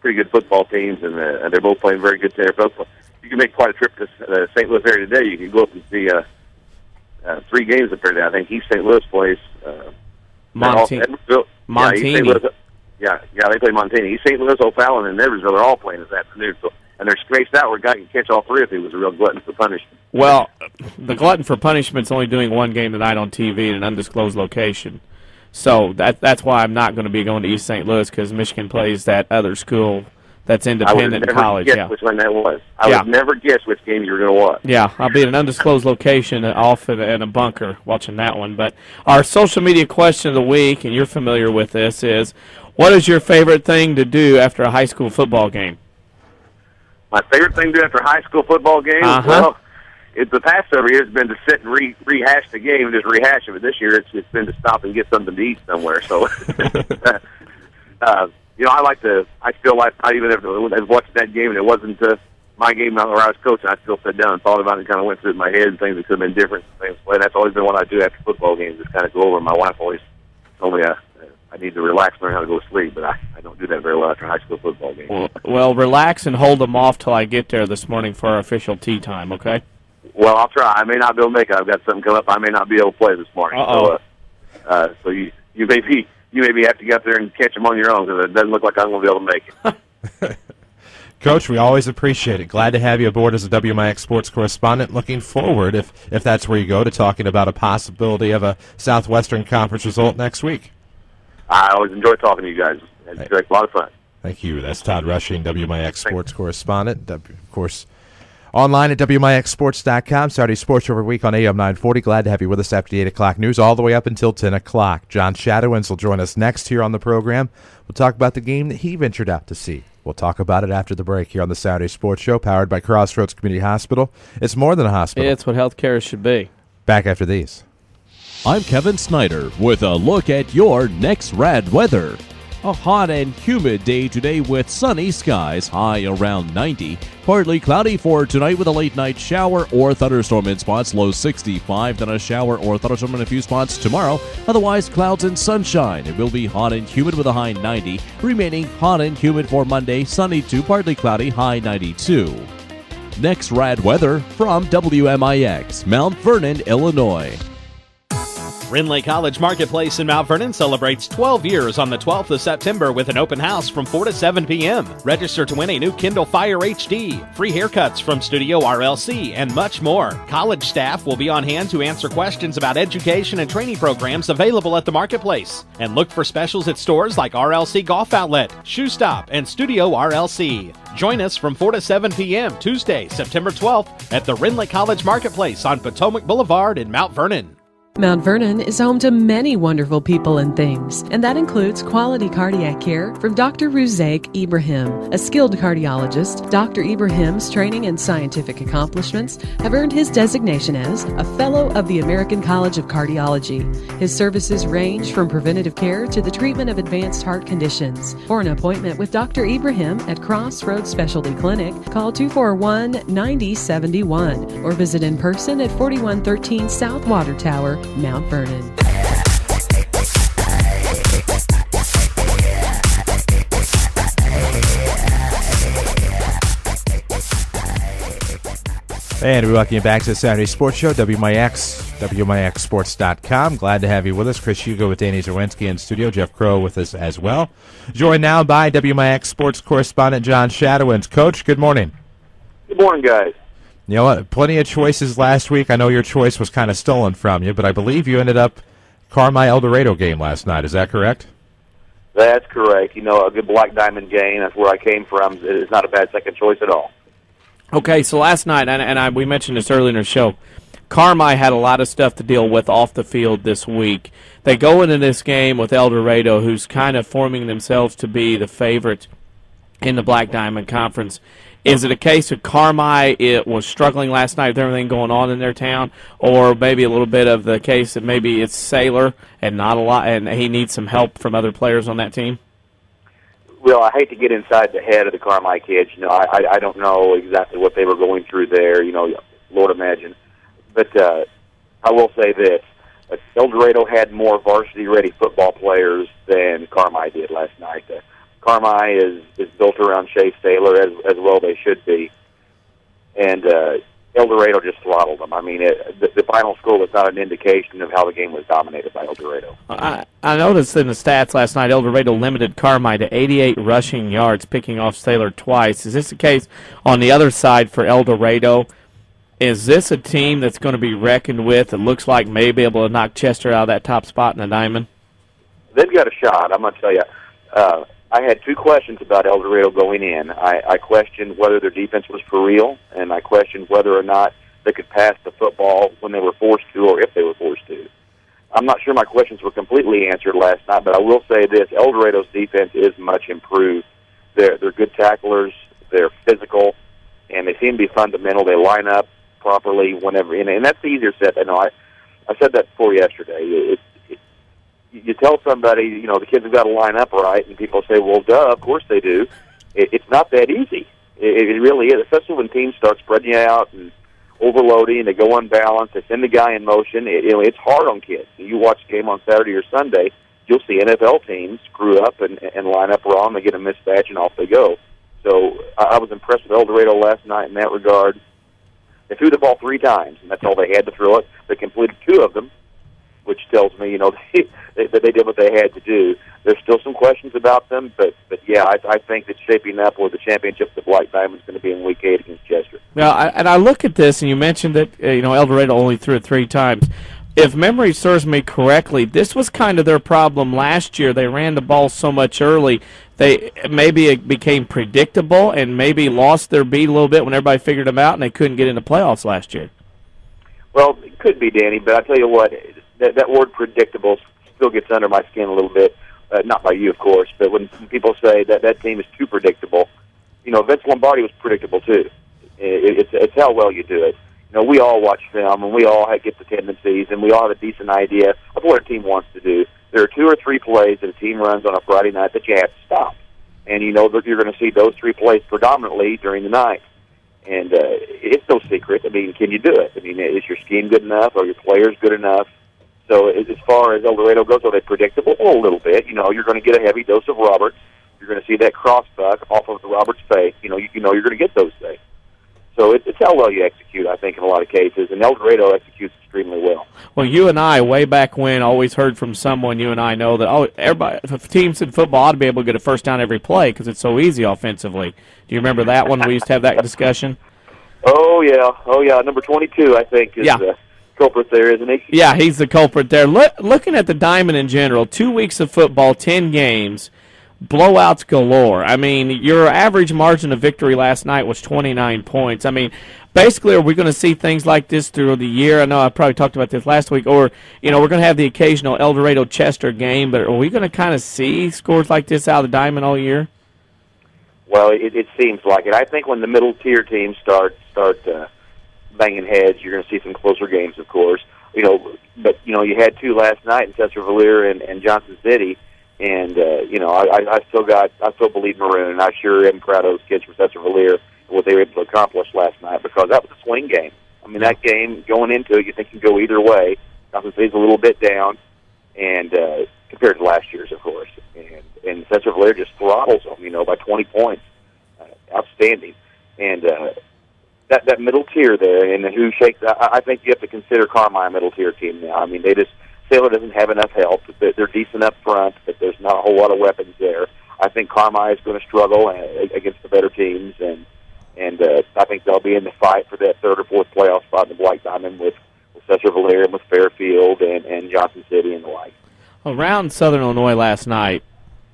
S13: good football teams, and they're both playing very good there. You can make quite a trip to the St. Louis area today. You can go up and see 3 games up there today. I think East St. Louis plays
S3: Montini.
S13: Yeah, they play Montana. East St. Louis, O'Fallon, and Edwardsville are all playing this afternoon. So, and they're spaced out where a guy can catch all three if he was a real glutton for punishment.
S3: Well, the glutton for punishment's only doing one game tonight on TV in an undisclosed location. So that's why I'm not going to be going to East St. Louis, because Michigan plays that other school that's independent in college.
S13: I would never guess which one that was. I would never guess which game you were going to watch.
S3: Yeah, I'll be at an undisclosed location off in a bunker watching that one. But our social media question of the week, and you're familiar with this, is what is your favorite thing to do after a high school football game?
S13: My favorite thing to do after a high school football game? Well, the past several years has been to sit and rehash the game and just rehash it. But this year it's been to stop and get something to eat somewhere. So, I feel like even if I was watching that game and it wasn't my game where I was coaching, I still sat down and thought about it and kind of went through it in my head and things that could have been different. And that's always been what I do after football games, is kind of go over. My wife always told me I need to relax and learn how to go to sleep, but I don't do that very well after a high school football game.
S3: Well, relax and hold them off till I get there this morning for our official tea time, okay?
S13: Well, I'll try. I may not be able to make it. I've got something coming up. I may not be able to play this morning. So you maybe have to get up there and catch them on your own, because it doesn't look like I'm going to be able to make it.
S2: Coach, we always appreciate it. Glad to have you aboard as a WMIX sports correspondent. Looking forward, if that's where you go, to talking about a possibility of a Southwestern Conference result next week.
S13: I always enjoy talking to you guys. It's a lot of fun.
S2: Thank you. That's Todd Rushing, WMIX sports correspondent. Of course, online at WMIXsports.com. Saturday Sports Show every week on AM 940. Glad to have you with us after the 8 o'clock news all the way up until 10 o'clock. John Shadowins will join us next here on the program. We'll talk about the game that he ventured out to see. We'll talk about it after the break here on the Saturday Sports Show, powered by Crossroads Community Hospital. It's more than a hospital.
S3: It's what healthcare should be.
S2: Back after these.
S14: I'm Kevin Snyder with a look at your next rad weather. A hot and humid day today with sunny skies, high around 90. Partly cloudy for tonight with a late night shower or thunderstorm in spots, low 65. Then a shower or thunderstorm in a few spots tomorrow. Otherwise, clouds and sunshine. It will be hot and humid with a high 90. Remaining hot and humid for Monday, sunny to partly cloudy, high 92. Next rad weather from WMIX, Mount Vernon, Illinois.
S15: Rinley College Marketplace in Mount Vernon celebrates 12 years on the 12th of September with an open house from 4 to 7 p.m. Register to win a new Kindle Fire HD, free haircuts from Studio RLC, and much more. College staff will be on hand to answer questions about education and training programs available at the Marketplace. And look for specials at stores like RLC Golf Outlet, Shoe Stop, and Studio RLC. Join us from 4 to 7 p.m. Tuesday, September 12th at the Rinley College Marketplace on Potomac Boulevard in Mount Vernon.
S11: Mount Vernon is home to many wonderful people and things, and that includes quality cardiac care from Dr. Ruzaik Ibrahim. A skilled cardiologist, Dr. Ibrahim's training and scientific accomplishments have earned his designation as a Fellow of the American College of Cardiology. His services range from preventative care to the treatment of advanced heart conditions. For an appointment with Dr. Ibrahim at Crossroads Specialty Clinic, call 241-9071 or visit in person at 4113 South Water Tower, Mount Vernon.
S2: And we welcome you back to the Saturday Sports Show, WMIX, WMIXsports.com. Glad to have you with us. Chris Hugo with Danny Zerwinski in studio. Jeff Crow with us as well. Joined now by WMIX sports correspondent John Shadowins. Coach, good morning.
S13: Good morning, guys.
S2: You know what? Plenty of choices last week. I know your choice was kind of stolen from you, but I believe you ended up Carmi El Dorado game last night. Is that correct?
S13: That's correct. You know, a good Black Diamond game. That's where I came from. It's not a bad second choice at all.
S3: Okay, so last night, and we mentioned this earlier in the show, Carmi had a lot of stuff to deal with off the field this week. They go into this game with El Dorado, who's kind of forming themselves to be the favorite in the Black Diamond Conference. Is it a case of Carmi it was struggling last night with everything going on in their town, or maybe a little bit of the case that maybe it's Saylor and not a lot, and he needs some help from other players on that team?
S13: Well, I hate to get inside the head of the Carmi kids. You know, I don't know exactly what they were going through there. You know, Lord imagine. But I will say this: El Dorado had more varsity-ready football players than Carmi did last night. Carmi is built around Chase Saylor as well they should be. And, El Dorado just throttled them. I mean, the final score was not an indication of how the game was dominated by El Dorado.
S3: I noticed in the stats last night, El Dorado limited Carmi to 88 rushing yards, picking off Sailor twice. Is this the case on the other side for El Dorado? Is this a team that's going to be reckoned with? It looks like may be able to knock Chester out of that top spot in the diamond.
S13: They've got a shot. I'm going to tell you. I had two questions about El Dorado going in. I questioned whether their defense was for real, and I questioned whether or not they could pass the football when they were forced to or if they were forced to. I'm not sure my questions were completely answered last night, but I will say this. El Dorado's defense is much improved. They're good tacklers. They're physical, and they seem to be fundamental. They line up properly whenever, and that's the easier set. I know I said that before yesterday. You tell somebody, the kids have got to line up right, and people say, well, duh, of course they do. It's not that easy. It really is, especially when teams start spreading you out and overloading, they go unbalanced, they send the guy in motion. It's hard on kids. You watch the game on Saturday or Sunday, you'll see NFL teams screw up and line up wrong, they get a mismatch, and off they go. So I was impressed with El Dorado last night in that regard. They threw the ball 3 times, and that's all they had to throw it. They completed 2 of them, which tells me, that they did what they had to do. There's still some questions about them, but yeah, I think that shaping up with the championship, the Black Diamond's going to be in Week 8 against Chester.
S3: Now, I look at this, and you mentioned that El Dorado only threw it 3 times. If memory serves me correctly, this was kind of their problem last year. They ran the ball so much early, it became predictable and maybe lost their beat a little bit when everybody figured them out, and they couldn't get into playoffs last year.
S13: Well, it could be, Danny, but I tell you what, that word predictable still gets under my skin a little bit. Not by you, of course, but when people say that team is too predictable, Vince Lombardi was predictable too. It's how well you do it. We all watch film, and we all get the tendencies, and we all have a decent idea of what a team wants to do. There are 2 or 3 plays that a team runs on a Friday night that you have to stop, and you know that you're going to see those 3 plays predominantly during the night. And it's no secret. I mean, can you do it? I mean, is your scheme good enough? Are your players good enough? So as far as El Dorado goes, are they predictable? Well, a little bit. You're going to get a heavy dose of Roberts. You're going to see that cross buck off of the Roberts fake. You're going to get those things. So it's how well you execute, I think, in a lot of cases. And El Dorado executes extremely well. Well,
S3: you and I, way back when, always heard from someone you and I know that, everybody, teams in football ought to be able to get a first down every play because it's so easy offensively. Do you remember that one? We used to have that discussion.
S13: Oh, yeah. Number 22, I think, is the culprit there, isn't he?
S3: Yeah, he's the culprit there. Looking at the Diamond in general, 2 weeks of football, 10 games, blowouts galore. I mean, your average margin of victory last night was 29 points. I mean, basically, are we going to see things like this through the year? I know I probably talked about this last week. Or, we're going to have the occasional El Dorado-Chester game, but are we going to kind of see scores like this out of the Diamond all year?
S13: Well, it seems like it. I think when the middle-tier teams start banging heads, you're going to see some closer games, of course. But you had 2 last night in Cesar-Valere and Johnson City, and I still believe Maroon, and I sure am proud of those kids from Cesar-Valere and what they were able to accomplish last night because that was a swing game. I mean, that game going into it, you think can go either way. Johnson City's a little bit down, and compared to last year's, of course, and Cesar-Valere just throttles them, by 20 points. Outstanding, and that middle tier there, and who shakes. I think you have to consider Carmi a middle tier team now. I mean, Sailor doesn't have enough help. They're decent up front, but there's not a whole lot of weapons there. I think Carmi is going to struggle against the better teams, and I think they'll be in the fight for that 3rd or 4th playoff spot in the Black Diamond with Cesar-Valere and with Fairfield and Johnson City and the like.
S3: Around Southern Illinois last night,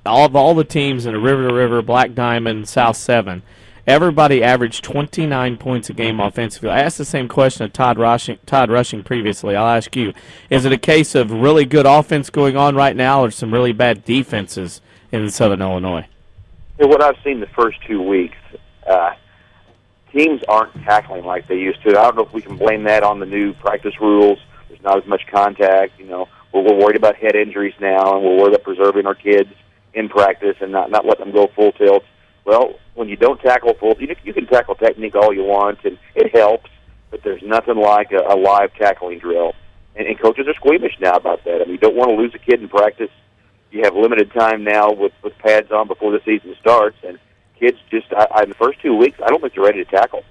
S3: all the teams in the River to River, Black Diamond, South 7, everybody averaged 29 points a game offensively. I asked the same question of Todd Rushing previously. I'll ask you, is it a case of really good offense going on right now or some really bad defenses in Southern Illinois?
S13: What I've seen the first 2 weeks, teams aren't tackling like they used to. I don't know if we can blame that on the new practice rules. There's not as much contact. We're worried about head injuries now, and we're worried about preserving our kids in practice and not let them go full tilt. Well, when you don't tackle full, you can tackle technique all you want, and it helps, but there's nothing like a live tackling drill. And coaches are squeamish now about that. I mean, you don't want to lose a kid in practice. You have limited time now with pads on before the season starts, and kids just, in the first 2 weeks, I don't think they're ready to tackle.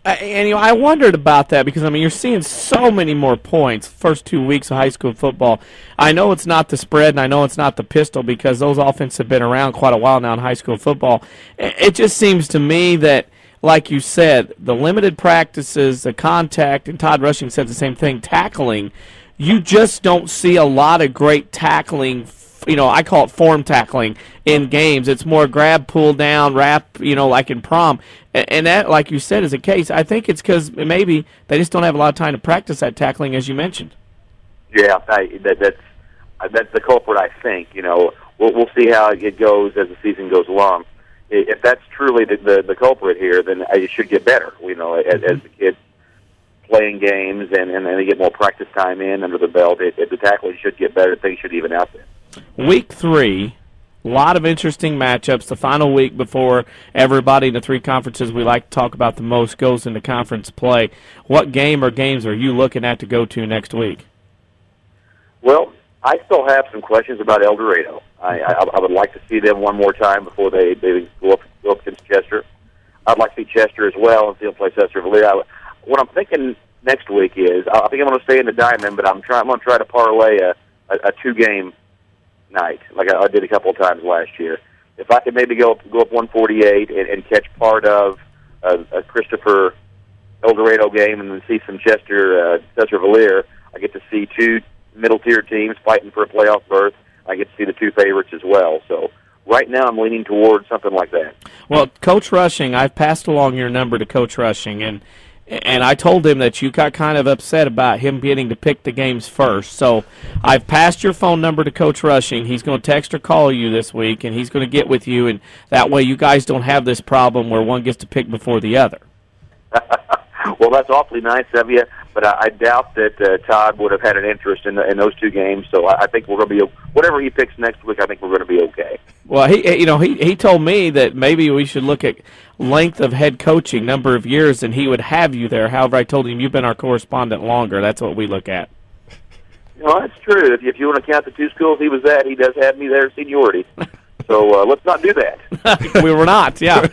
S3: And I wondered about that because, you're seeing so many more points first 2 weeks of high school football. I know it's not the spread, and I know it's not the pistol because those offenses have been around quite a while now in high school football. It just seems to me that, like you said, the limited practices, the contact, and Todd Rushing said the same thing, tackling, you just don't see a lot of great tackling. I call it form tackling in games. It's more grab, pull down, wrap, like in prom. And that, like you said, is a case. I think it's because maybe they just don't have a lot of time to practice that tackling, as you mentioned.
S13: Yeah, that's the culprit, I think. We'll see how it goes as the season goes along. If that's truly the culprit here, then it should get better, as the kids playing games and they get more practice time in under the belt. The tackling should get better. Things should even out there.
S3: Week 3, a lot of interesting matchups. The final week before everybody in the 3 conferences we like to talk about the most goes into conference play. What game or games are you looking at to go to next week?
S13: Well, I still have some questions about El Dorado. I would like to see them one more time before they go up against Chester. I'd like to see Chester as well and see them play Chester-Vallejo. What I'm thinking next week is, I think I'm going to stay in the diamond, but I'm going to try to parlay a 2-game night, like I did a couple of times last year. If I could maybe go up 148 and catch part of a Christopher El Dorado game and then see some Chester-Vallejo, I get to see 2 middle-tier teams fighting for a playoff berth. I get to see the 2 favorites as well. So right now I'm leaning towards something like that.
S3: Well, Coach Rushing, I've passed along your number to Coach Rushing, and I told him that you got kind of upset about him getting to pick the games first. So I've passed your phone number to Coach Rushing. He's going to text or call you this week, and he's going to get with you, and that way you guys don't have this problem where one gets to pick before the other.
S13: Well, that's awfully nice of you, but I doubt that Todd would have had an interest in those 2 games. So I think we're going to be whatever he picks next week. I think we're going to be okay.
S3: Well, he told me that maybe we should look at length of head coaching, number of years, and he would have you there. However, I told him you've been our correspondent longer. That's what we look at.
S13: That's true. If you want to count the 2 schools he was at, he does have me there seniority. So let's not do that.
S3: We were not, yeah.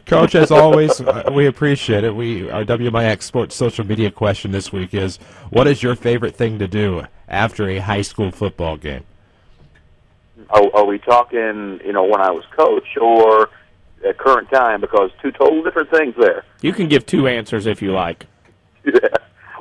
S2: Coach, as always, we appreciate it. Our WMIX Sports social media question this week is, what is your favorite thing to do after a high school football game?
S13: Are we talking, when I was coach or at current time? Because 2 total different things there.
S3: You can give 2 answers if you like.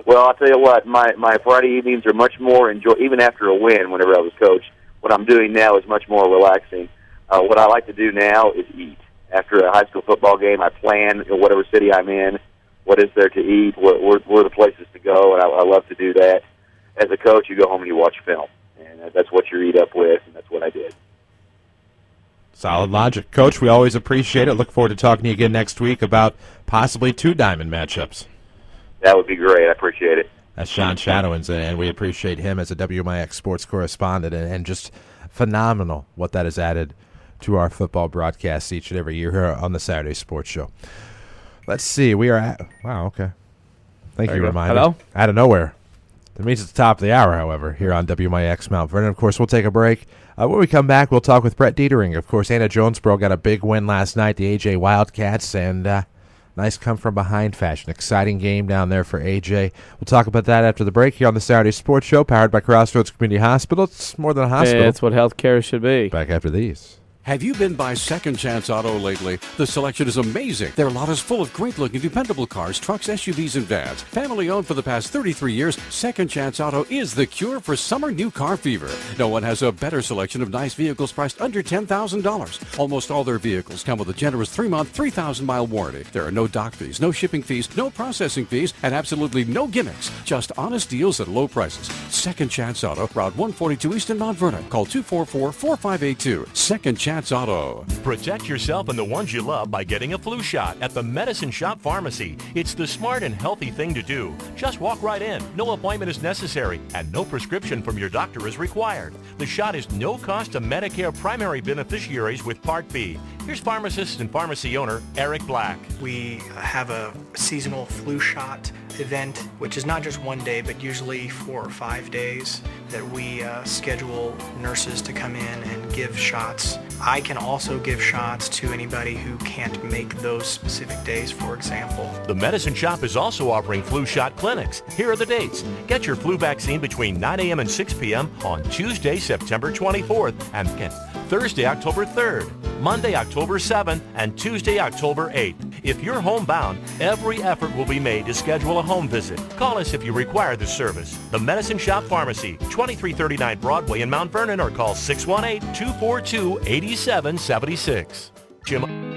S13: Well, I'll tell you what, my Friday evenings are much more even after a win whenever I was coach. What I'm doing now is much more relaxing. What I like to do now is eat. After a high school football game, I plan whatever city I'm in, what is there to eat, where are the places to go, and I love to do that. As a coach, you go home and you watch film, and that's what you eat up with, and that's what I did.
S2: Solid logic. Coach, we always appreciate it. Look forward to talking to you again next week about possibly 2 diamond matchups.
S13: That would be great. I appreciate it.
S2: That's Sean Shadowins, and we appreciate him as a WMIX sports correspondent, and just phenomenal what that has added to our football broadcasts each and every year here on the Saturday Sports Show. Let's see. We are at... Wow, okay. Thank you, reminder.
S3: Hello?
S2: Out of nowhere. That means it's the top of the hour, however, here on WMIX Mount Vernon. Of course, we'll take a break. When we come back, we'll talk with Brett Dietering. Of course, Anna Jonesboro got a big win last night, the AJ Wildcats, and... nice come-from-behind fashion. Exciting game down there for AJ. We'll talk about that after the break here on the Saturday Sports Show, powered by Crossroads Community Hospital. It's more than a hospital.
S3: Yeah, it's what healthcare should be.
S2: Back after these.
S6: Have you been by Second Chance Auto lately? The selection is amazing. Their lot is full of great-looking, dependable cars, trucks, SUVs, and vans. Family-owned for the past 33 years, Second Chance Auto is the cure for summer new car fever. No one has a better selection of nice vehicles priced under $10,000. Almost all their vehicles come with a generous 3-month, 3,000-mile warranty. There are no dock fees, no shipping fees, no processing fees, and absolutely no gimmicks. Just honest deals at low prices. Second Chance Auto, Route 142 East in Mount Vernon. Call 244-4582. Second Chance Auto.
S16: Protect yourself and the ones you love by getting a flu shot at the Medicine Shop Pharmacy. It's the smart and healthy thing to do. Just walk right in. No appointment is necessary, and no prescription from your doctor is required. The shot is no cost to Medicare primary beneficiaries with Part B. Here's pharmacist and pharmacy owner Eric Black.
S17: We have a seasonal flu shot event, which is not just one day, but usually 4 or 5 days. that we schedule nurses to come in and give shots. I can also give shots to anybody who can't make those specific days, for example.
S16: The Medicine Shop is also offering flu shot clinics. Here are the dates. Get your flu vaccine between 9 a.m. and 6 p.m. on Tuesday, September 24th, and Thursday, October 3rd, Monday, October 7th, and Tuesday, October 8th. If you're homebound, every effort will be made to schedule a home visit. Call us if you require this service. The Medicine Shop Pharmacy, 2339 Broadway in Mount Vernon, or call 618-242-8776. Jim.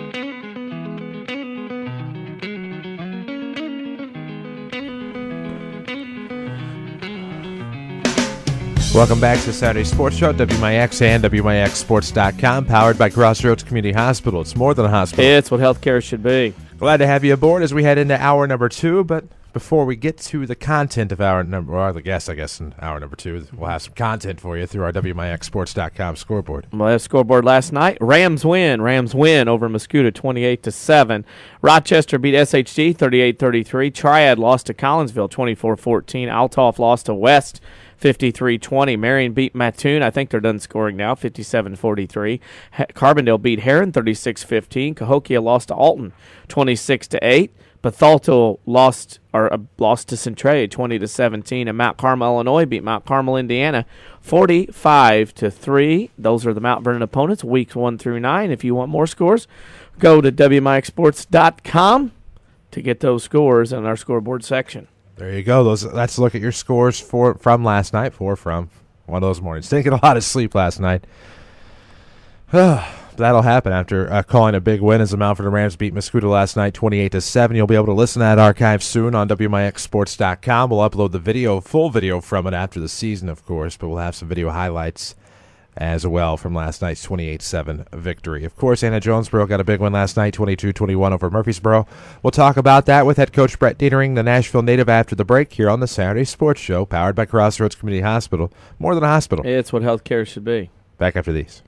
S2: Welcome back to the Saturday Sports Show at WMIX and WMIXSports.com, powered by Crossroads Community Hospital. It's more than a hospital.
S3: It's what healthcare should be.
S2: Glad to have you aboard as we head into hour number 2, but before we get to the content of hour number, or the guests, I guess, in hour number 2, we'll have some content for you through our WMIXSports.com scoreboard.
S3: Well, that scoreboard last night, Rams win over Mascoutah 28-7. Rochester beat SHG 38-33. Triad lost to Collinsville 24-14. Althoff lost to West 53-20. Marion beat Mattoon. I think they're done scoring now, 57-43. Carbondale beat Heron 36-15. Cahokia lost to Alton 26-8. Bethalto lost to Centralia 20-17, and Mount Carmel, Illinois beat Mount Carmel, Indiana 45-3. Those are the Mount Vernon opponents, weeks 1 through 9. If you want more scores, go to WMIXSports.com to get those scores in our scoreboard section.
S2: There you go. Let's look at your scores from last night. From one of those mornings. Didn't get a lot of sleep last night. That'll happen after calling a big win as the Mount Vernon Rams beat Mascoutah last night 28-7. You'll be able to listen to that archive soon on WMIXSports.com. We'll upload the full video from it after the season, of course, but we'll have some video highlights as well from last night's 28-7 victory. Of course, Anna Jonesboro got a big win last night, 22-21 over Murfreesboro. We'll talk about that with head coach Brett Dietering, the Nashville native, after the break here on the Saturday Sports Show, powered by Crossroads Community Hospital. More than a hospital.
S3: It's what healthcare should be.
S2: Back after these.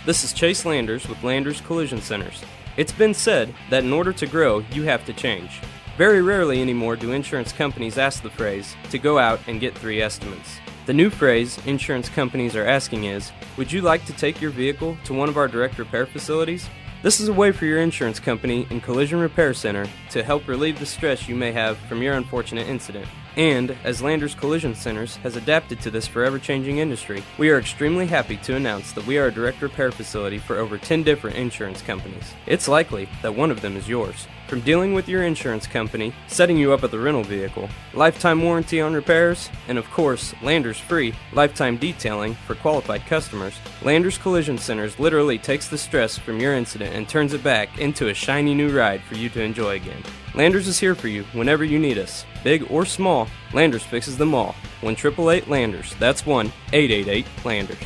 S18: This is Chase Landers with Landers Collision Centers. It's been said that in order to grow, you have to change. Very rarely anymore do insurance companies ask the phrase to go out and get 3 estimates. The new phrase insurance companies are asking is, would you like to take your vehicle to one of our direct repair facilities? This is a way for your insurance company and collision repair center to help relieve the stress you may have from your unfortunate incident. And, as Landers Collision Centers has adapted to this forever-changing industry, we are extremely happy to announce that we are a direct repair facility for over 10 different insurance companies. It's likely that one of them is yours. From dealing with your insurance company, setting you up with a rental vehicle, lifetime warranty on repairs, and of course, Landers free lifetime detailing for qualified customers, Landers Collision Centers literally takes the stress from your incident and turns it back into a shiny new ride for you to enjoy again. Landers is here for you whenever you need us. Big or small, Landers fixes them all. 1-888-LANDERS. That's 1-888-LANDERS.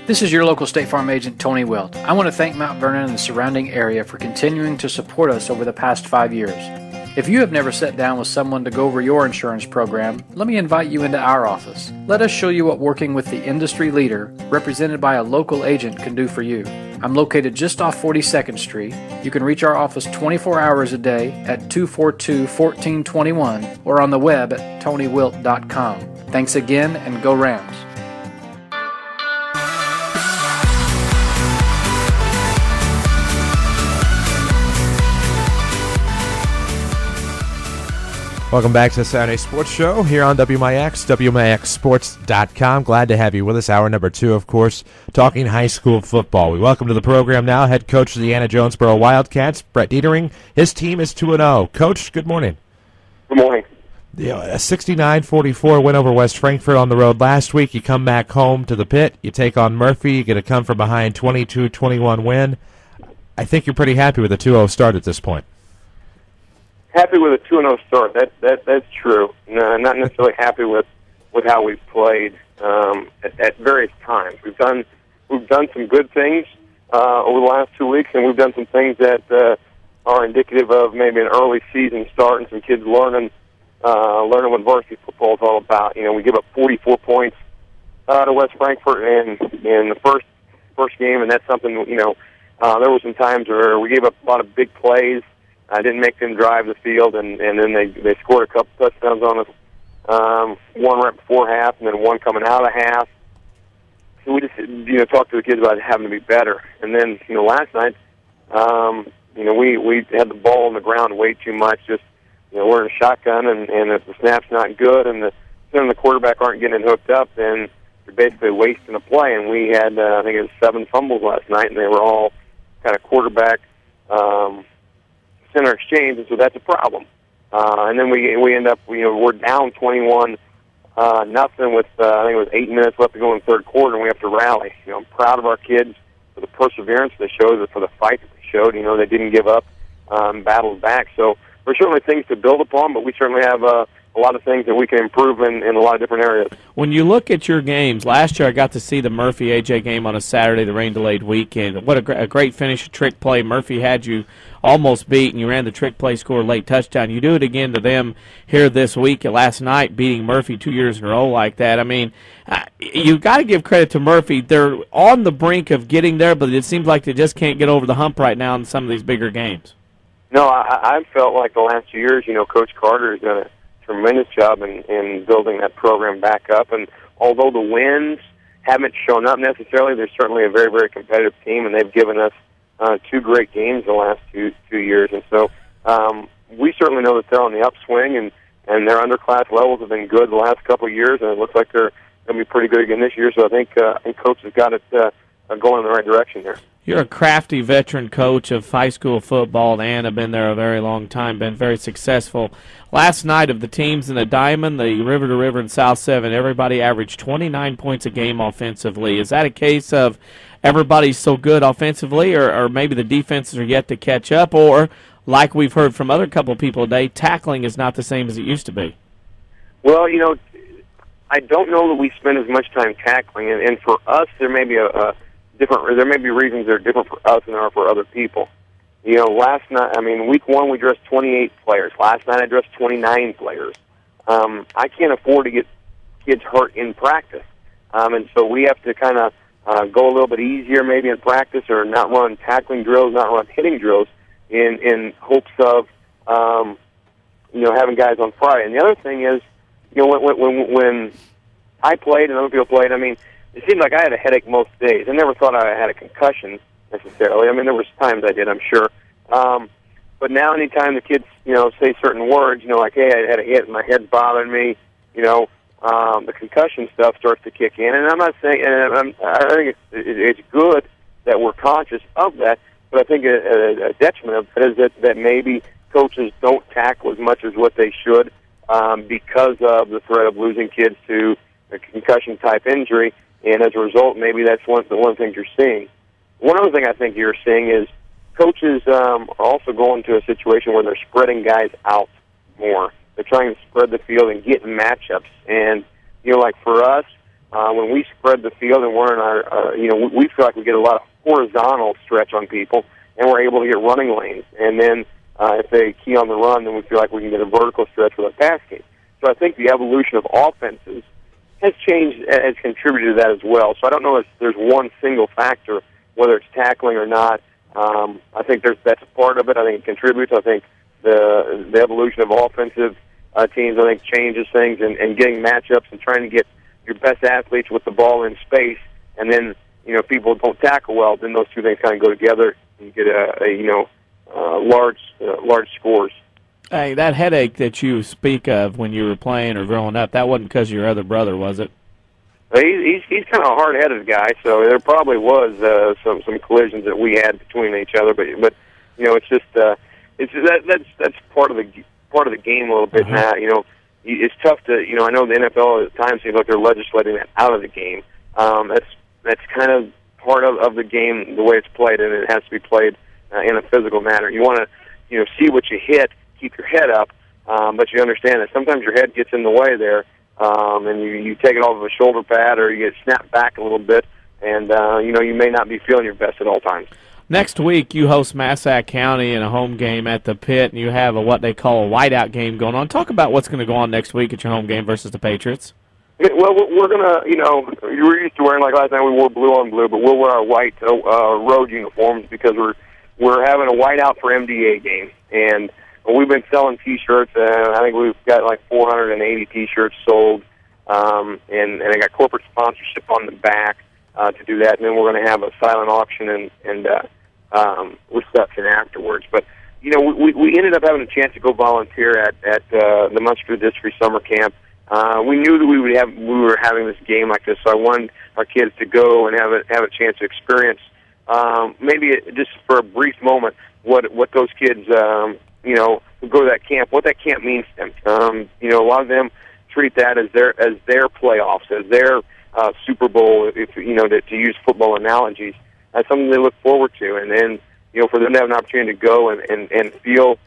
S19: This is your local State Farm agent, Tony Wilt. I want to thank Mount Vernon and the surrounding area for continuing to support us over the past 5 years. If you have never sat down with someone to go over your insurance program, let me invite you into our office. Let us show you what working with the industry leader, represented by a local agent, can do for you. I'm located just off 42nd Street. You can reach our office 24 hours a day at 242-1421 or on the web at tonywilt.com. Thanks again, and go Rams.
S2: Welcome back to the Saturday Sports Show here on WMIX, WMIXSports.com. Glad to have you with us. Hour number 2, of course, talking high school football. We welcome to the program now head coach of the Anna Jonesboro Wildcats, Brett Dietering. His team is 2-0. Coach, good morning.
S8: Good morning.
S2: A 69-44 win over West Frankfort on the road last week. You come back home to the pit. You take on Murphy. You get a come from behind 22-21 win. I think you're pretty happy with the 2-0 start at this point.
S10: Happy with a 2-0 start. That's true. No, not necessarily happy with how we've played at various times. We've done some good things over the last 2 weeks, and we've done some things that are indicative of maybe an early season start and some kids learning what varsity football is all about. You know, we give up 44 points to West Frankfort in the first game, and that's something. You know, there were some times where we gave up a lot of big plays. I didn't make them drive the field, and then they scored a couple touchdowns on us one right before half, and then one coming out of half. So we just, talked to the kids about having to be better. And then, last night, we had the ball on the ground way too much. Just, we're in a shotgun, and if the snap's not good and the quarterback aren't getting it hooked up, then you're basically wasting a play. And we had, I think it was 7 fumbles last night, and they were all kind of quarterback center exchange, and so that's a problem. And then we end up, we're down 21 nothing with I think it was 8 minutes left to go in the third quarter, and we have to rally. I'm proud of our kids for the perseverance they showed, for the fight that they showed. They didn't give up, battled back. So there's certainly things to build upon, but we certainly have a lot of things that we can improve in a lot of different areas.
S3: When you look at your games, last year I got to see the Murphy-AJ game on a Saturday, the rain-delayed weekend. What a great finish, a trick play. Murphy had you almost beat, and you ran the trick play, scored a late touchdown. You do it again to them here this week, last night, beating Murphy 2 years in a row like that. I mean, you got to give credit to Murphy. They're on the brink of getting there, but it seems like they just can't get over the hump right now in some of these bigger games.
S10: No, I've felt like the last 2 years, Coach Carter has done a tremendous job in building that program back up. And although the wins haven't shown up necessarily, they're certainly a very, very competitive team, and they've given us 2 great games the last two years. And so we certainly know that they're on the upswing, and their underclass levels have been good the last couple of years, and it looks like they're going to be pretty good again this year. So I think Coach has got it going in the right direction here.
S3: You're a crafty veteran coach of high school football, and have been there a very long time, been very successful. Last night, of the teams in the Diamond, the River to River and South 7, everybody averaged 29 points a game offensively. Is that a case of everybody's so good offensively, or maybe the defenses are yet to catch up, or, like we've heard from other couple people today, tackling is not the same as it used to be?
S10: Well, I don't know that we spend as much time tackling, and for us, there may be there may be reasons that are different for us than there are for other people. Last night, week 1 we dressed 28 players. Last night I dressed 29 players. I can't afford to get kids hurt in practice. And so we have to kind of go a little bit easier maybe in practice, or not run tackling drills, not run hitting drills in hopes of, having guys on Friday. And the other thing is, when I played and other people played, it seemed like I had a headache most days. I never thought I had a concussion necessarily. There was times I did, I'm sure. But now anytime the kids, say certain words, like, hey, I had a hit and my head's bothering me, the concussion stuff starts to kick in. And I'm not saying, I think it's good that we're conscious of that, but I think a detriment of it is that maybe coaches don't tackle as much as what they should because of the threat of losing kids to a concussion-type injury. And as a result, maybe that's one of the things you're seeing. One other thing I think you're seeing is coaches are also going to a situation where they're spreading guys out more. They're trying to spread the field and get matchups. And, like for us, when we spread the field and we're in our, we feel like we get a lot of horizontal stretch on people, and we're able to get running lanes. And then if they key on the run, then we feel like we can get a vertical stretch with a pass game. So I think the evolution of offenses has changed, has contributed to that as well. So I don't know if there's one single factor, whether it's tackling or not. I think that's a part of it. I think it contributes. I think the evolution of offensive teams, I think, changes things, and getting matchups and trying to get your best athletes with the ball in space. And then, people don't tackle well, then those two things kind of go together and you get large scores.
S3: Hey, that headache that you speak of when you were playing or growing up, that wasn't because of your other brother, was it?
S10: He's kind of a hard-headed guy, so there probably was some collisions that we had between each other. But it's just that's part of the game a little bit now. It's tough to I know the NFL at times seems like they're legislating that out of the game. That's kind of part of the game, the way it's played, and it has to be played in a physical manner. You want to see what you hit. Keep your head up, but you understand that sometimes your head gets in the way there, and you take it off of a shoulder pad, or you get snapped back a little bit, and you may not be feeling your best at all times.
S3: Next week, you host Massac County in a home game at the Pit, and you have what they call a whiteout game going on. Talk about what's going to go on next week at your home game versus the Patriots.
S10: Well, we're going to, you were used to wearing, like last night, we wore blue on blue, but we'll wear our white road uniforms because we're having a whiteout for MDA game, and we've been selling T-shirts. I think we've got like 480 T-shirts sold, and I got corporate sponsorship on the back to do that. And then we're going to have a silent auction and reception afterwards. But you know, we ended up having a chance to go volunteer at the Muscular Dystrophy Summer Camp. We knew that we were having this game like this, so I wanted our kids to go and have a chance to experience, maybe just for a brief moment, what those kids, you know, who go to that camp, what that camp means to them. You know, a lot of them treat that as their playoffs, as their Super Bowl, if you know, to use football analogies. That's something they look forward to, and then, you know, for them to have an opportunity to go and feel,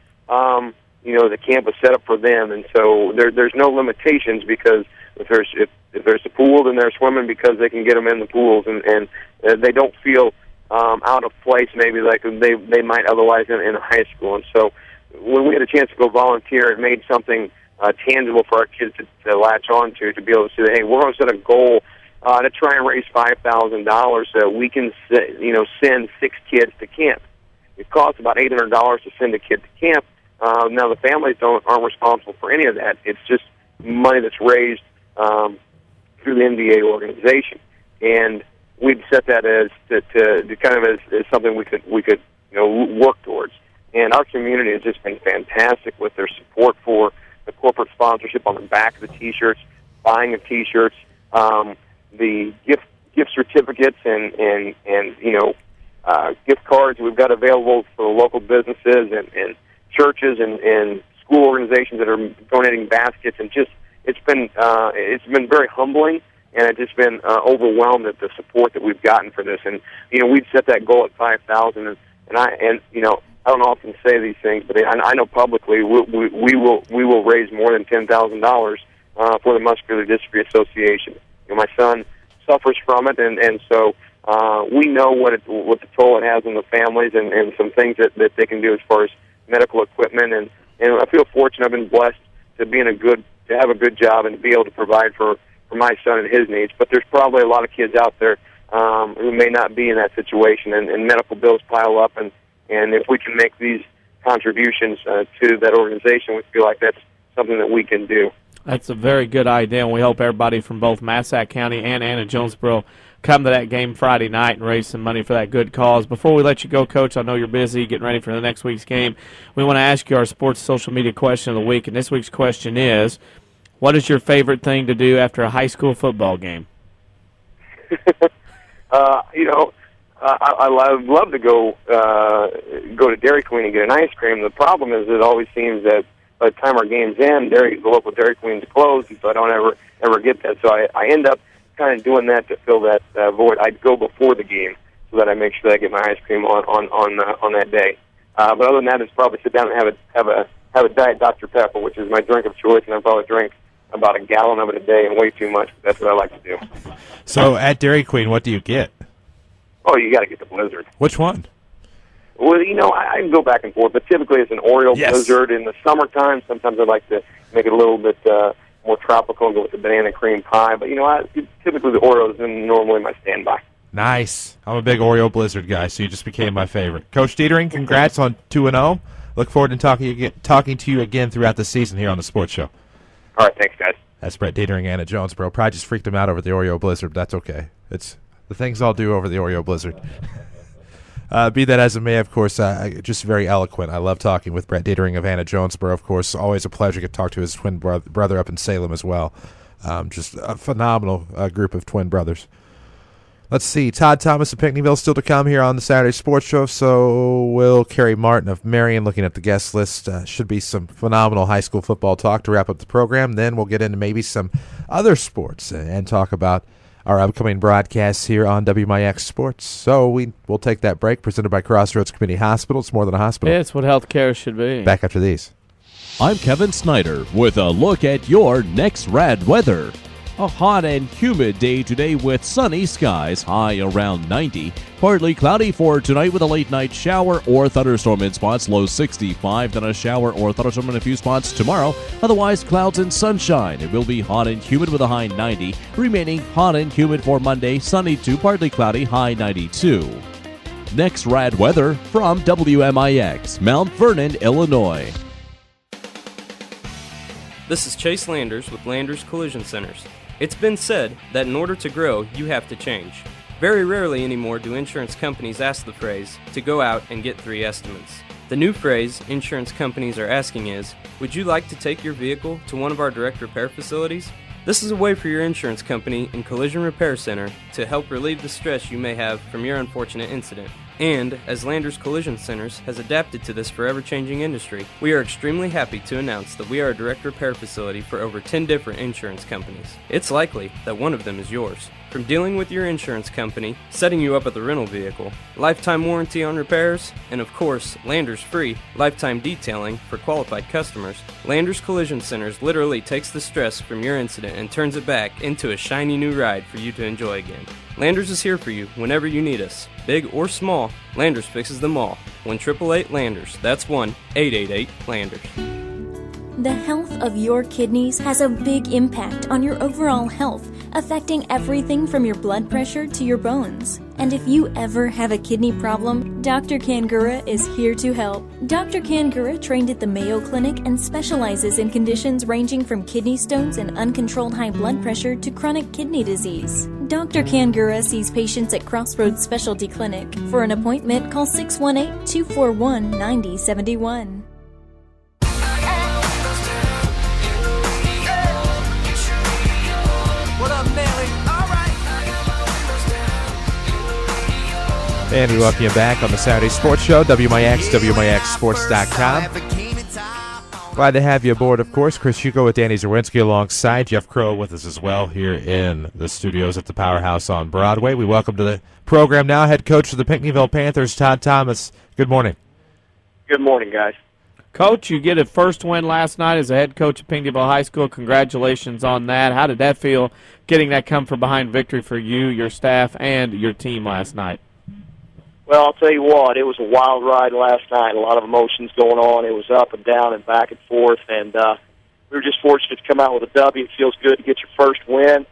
S10: you know, the camp was set up for them, and so there's no limitations, because if there's a pool, then they're swimming because they can get them in the pools, and they don't feel out of place maybe like they might otherwise in high school. And so when we had a chance to go volunteer, it made something tangible for our kids to latch on to be able to say, hey, we're going to set a goal to try and raise $5,000 so we can send 6 kids to camp. It costs about $800 to send a kid to camp. Now the families aren't responsible for any of that. It's just money that's raised through the NBA organization, and we'd set that as to kind of as something we could you know, work towards. And our community has just been fantastic with their support for the corporate sponsorship on the back of the T-shirts, buying of T-shirts, the gift certificates, and you know, gift cards we've got available for the local businesses and churches and school organizations that are donating baskets, and just it's been very humbling, and I've just been overwhelmed at the support that we've gotten for this. And you know, we'd set that goal at 5,000, and you know, I don't often say these things, but I know publicly we will raise more than $10,000 for the Muscular Dystrophy Association. You know, my son suffers from it, and so we know what the toll it has on the families, and some things that they can do as far as medical equipment, and I feel fortunate. I've been blessed to have a good job and to be able to provide for my son and his needs. But there's probably a lot of kids out there who may not be in that situation, and medical bills pile up, and if we can make these contributions to that organization, we feel like that's something that we can do.
S3: That's a very good idea, and we hope everybody from both Massac County and Anna Jonesboro come to that game Friday night and raise some money for that good cause. Before we let you go, Coach, I know you're busy getting ready for the next week's game. We want to ask you our sports social media question of the week, and this week's question is, what is your favorite thing to do after a high school football game?
S10: You know, I love to go to Dairy Queen and get an ice cream. The problem is it always seems that by the time our games end, the local Dairy Queen's closed, and so I don't ever get that. So I end up kind of doing that to fill that void. I'd go before the game so that I make sure that I get my ice cream on that day. But other than that, it's probably sit down and have a Diet Dr. Pepper, which is my drink of choice, and I probably drink about a gallon of it a day, and way too much. But that's what I like to do.
S2: So at Dairy Queen, what do you get?
S10: Oh, you got to get the Blizzard.
S2: Which one?
S10: Well, you know, I can go back and forth, but typically it's an Oreo Blizzard. In the summertime, sometimes I like to make it a little bit more tropical and go with the banana cream pie. But, you know, typically the Oreo is normally my standby.
S2: Nice. I'm a big Oreo Blizzard guy, so you just became my favorite. Coach Dietering, congrats on 2-0. Look forward to talking to you again throughout the season here on the Sports Show.
S10: All right, thanks, guys.
S2: That's Brett Dietering, Anna Jonesboro. Probably just freaked him out over the Oreo Blizzard, but that's okay. It's the things I'll do over the Oreo Blizzard. Be that as it may, of course, just very eloquent. I love talking with Brett Dietering of Anna Jonesboro, of course. Always a pleasure to talk to his twin brother up in Salem as well. Just a phenomenal group of twin brothers. Let's see. Todd Thomas of Pinckneyville still to come here on the Saturday Sports Show. So will Kerry Martin of Marion, looking at the guest list. Should be some phenomenal high school football talk to wrap up the program. Then we'll get into maybe some other sports and talk about our upcoming broadcasts here on WMIX Sports. So we'll take that break, presented by Crossroads Community Hospital. It's more than a hospital.
S3: Yeah, it's what healthcare should be.
S2: Back after these.
S14: I'm Kevin Snyder with a look at your next rad weather. A hot and humid day today with sunny skies, high around 90. Partly cloudy for tonight with a late night shower or thunderstorm in spots, low 65. Then a shower or thunderstorm in a few spots tomorrow. Otherwise, clouds and sunshine. It will be hot and humid with a high 90. Remaining hot and humid for Monday, sunny to partly cloudy, high 92. Next rad weather from WMIX, Mount Vernon, Illinois.
S18: This is Chase Landers with Landers Collision Centers. It's been said that in order to grow, you have to change. Very rarely anymore do insurance companies ask the phrase to go out and get 3 estimates. The new phrase insurance companies are asking is, would you like to take your vehicle to one of our direct repair facilities? This is a way for your insurance company and collision repair center to help relieve the stress you may have from your unfortunate incident. And, as Landers Collision Centers has adapted to this forever-changing industry, we are extremely happy to announce that we are a direct repair facility for over 10 different insurance companies. It's likely that one of them is yours. From dealing with your insurance company, setting you up with a rental vehicle, lifetime warranty on repairs, and of course, Landers free lifetime detailing for qualified customers, Landers Collision Centers literally takes the stress from your incident and turns it back into a shiny new ride for you to enjoy again. Landers is here for you whenever you need us. Big or small, Landers fixes them all. 1-888-LANDERS. That's 1-888-LANDERS.
S4: The health of your kidneys has a big impact on your overall health, affecting everything from your blood pressure to your bones. And if you ever have a kidney problem, Dr. Kangura is here to help. Dr. Kangura trained at the Mayo Clinic and specializes in conditions ranging from kidney stones and uncontrolled high blood pressure to chronic kidney disease. Dr. Kangura sees patients at Crossroads Specialty Clinic. For an appointment, call 618-241-9071.
S2: And we welcome you back on the Saturday Sports Show, WMIX, WMIXsports.com. Glad to have you aboard, of course. Chris Hugo with Danny Zawinski alongside Jeff Crow with us as well here in the studios at the Powerhouse on Broadway. We welcome to the program now head coach of the Pinckneyville Panthers, Todd Thomas. Good morning.
S10: Good morning, guys.
S3: Coach, you get a first win last night as a head coach at Pinckneyville High School. Congratulations on that. How did that feel, getting that come from behind victory for you, your staff, and your team last night?
S10: Well, I'll tell you what, it was a wild ride last night. A lot of emotions going on. It was up and down and back and forth, and we were just fortunate to come out with a W. It feels good to get your first win.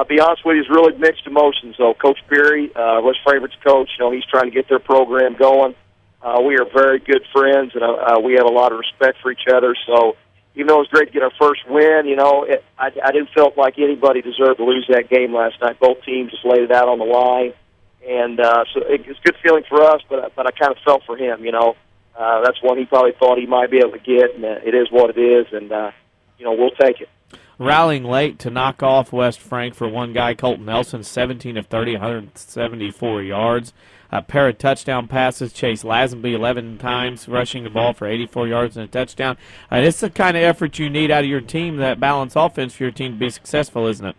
S10: Be honest with you, it's really mixed emotions, though. Coach Beery, West Favourites coach, he's trying to get their program going. We are very good friends, and we have a lot of respect for each other. So even though it was great to get our first win, I didn't feel like anybody deserved to lose that game last night. Both teams just laid it out on the line. And so it's a good feeling for us, but I kind of felt for him, That's one he probably thought he might be able to get, and it is what it is, and, we'll take it.
S3: Rallying late to knock off West Frank for one guy, Colton Nelson, 17 of 30, 174 yards. A pair of touchdown passes. Chase Lazenby 11 times, rushing the ball for 84 yards and a touchdown. It's the kind of effort you need out of your team, that balanced offense for your team to be successful, isn't it?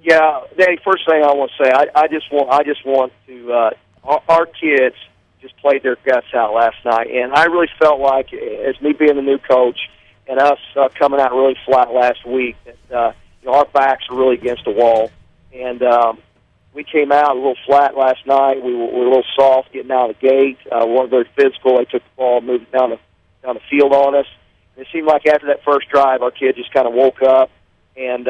S10: Yeah, Danny, first thing I want to say, I just want to, our kids just played their guts out last night, and I really felt like, as me being the new coach and us coming out really flat last week, that our backs were really against the wall, and we came out a little flat last night. We were a little soft getting out of the gate. We weren't very physical. They took the ball, moved it down the field on us. And it seemed like after that first drive, our kids just kind of woke up. And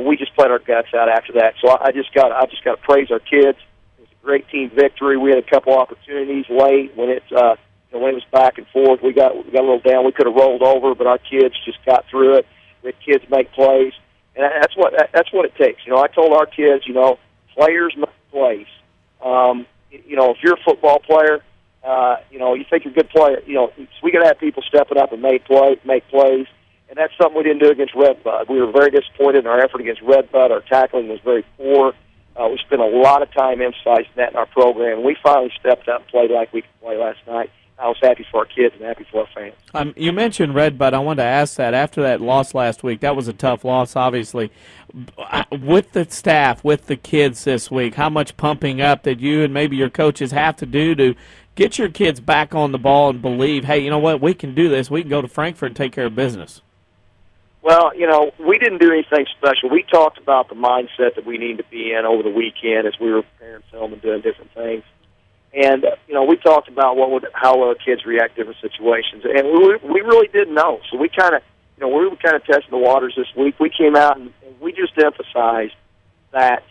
S10: we just played our guts out after that. So I just got to praise our kids. It was a great team victory. We had a couple opportunities late when it was back and forth. We got a little down. We could have rolled over, but our kids just got through it. We had kids make plays, and that's what it takes. I told our kids, players make plays. If you're a football player, you think you're a good player. We got to have people stepping up and make plays. And that's something we didn't do against Redbud. We were very disappointed in our effort against Redbud. Our tackling was very poor. We spent a lot of time emphasizing that in our program. We finally stepped up and played like we could play last night. I was happy for our kids and happy for our fans.
S3: You mentioned Redbud. I wanted to ask that. After that loss last week, that was a tough loss, obviously. With the staff, with the kids this week, how much pumping up that you and maybe your coaches have to do to get your kids back on the ball and believe, hey, you know what, we can do this. We can go to Frankfurt and take care of business.
S10: Well, we didn't do anything special. We talked about the mindset that we need to be in over the weekend as we were preparing film and doing different things. And, we talked about how our kids react to different situations. And we really didn't know. So we kind of, we were kind of testing the waters this week. We came out and we just emphasized that,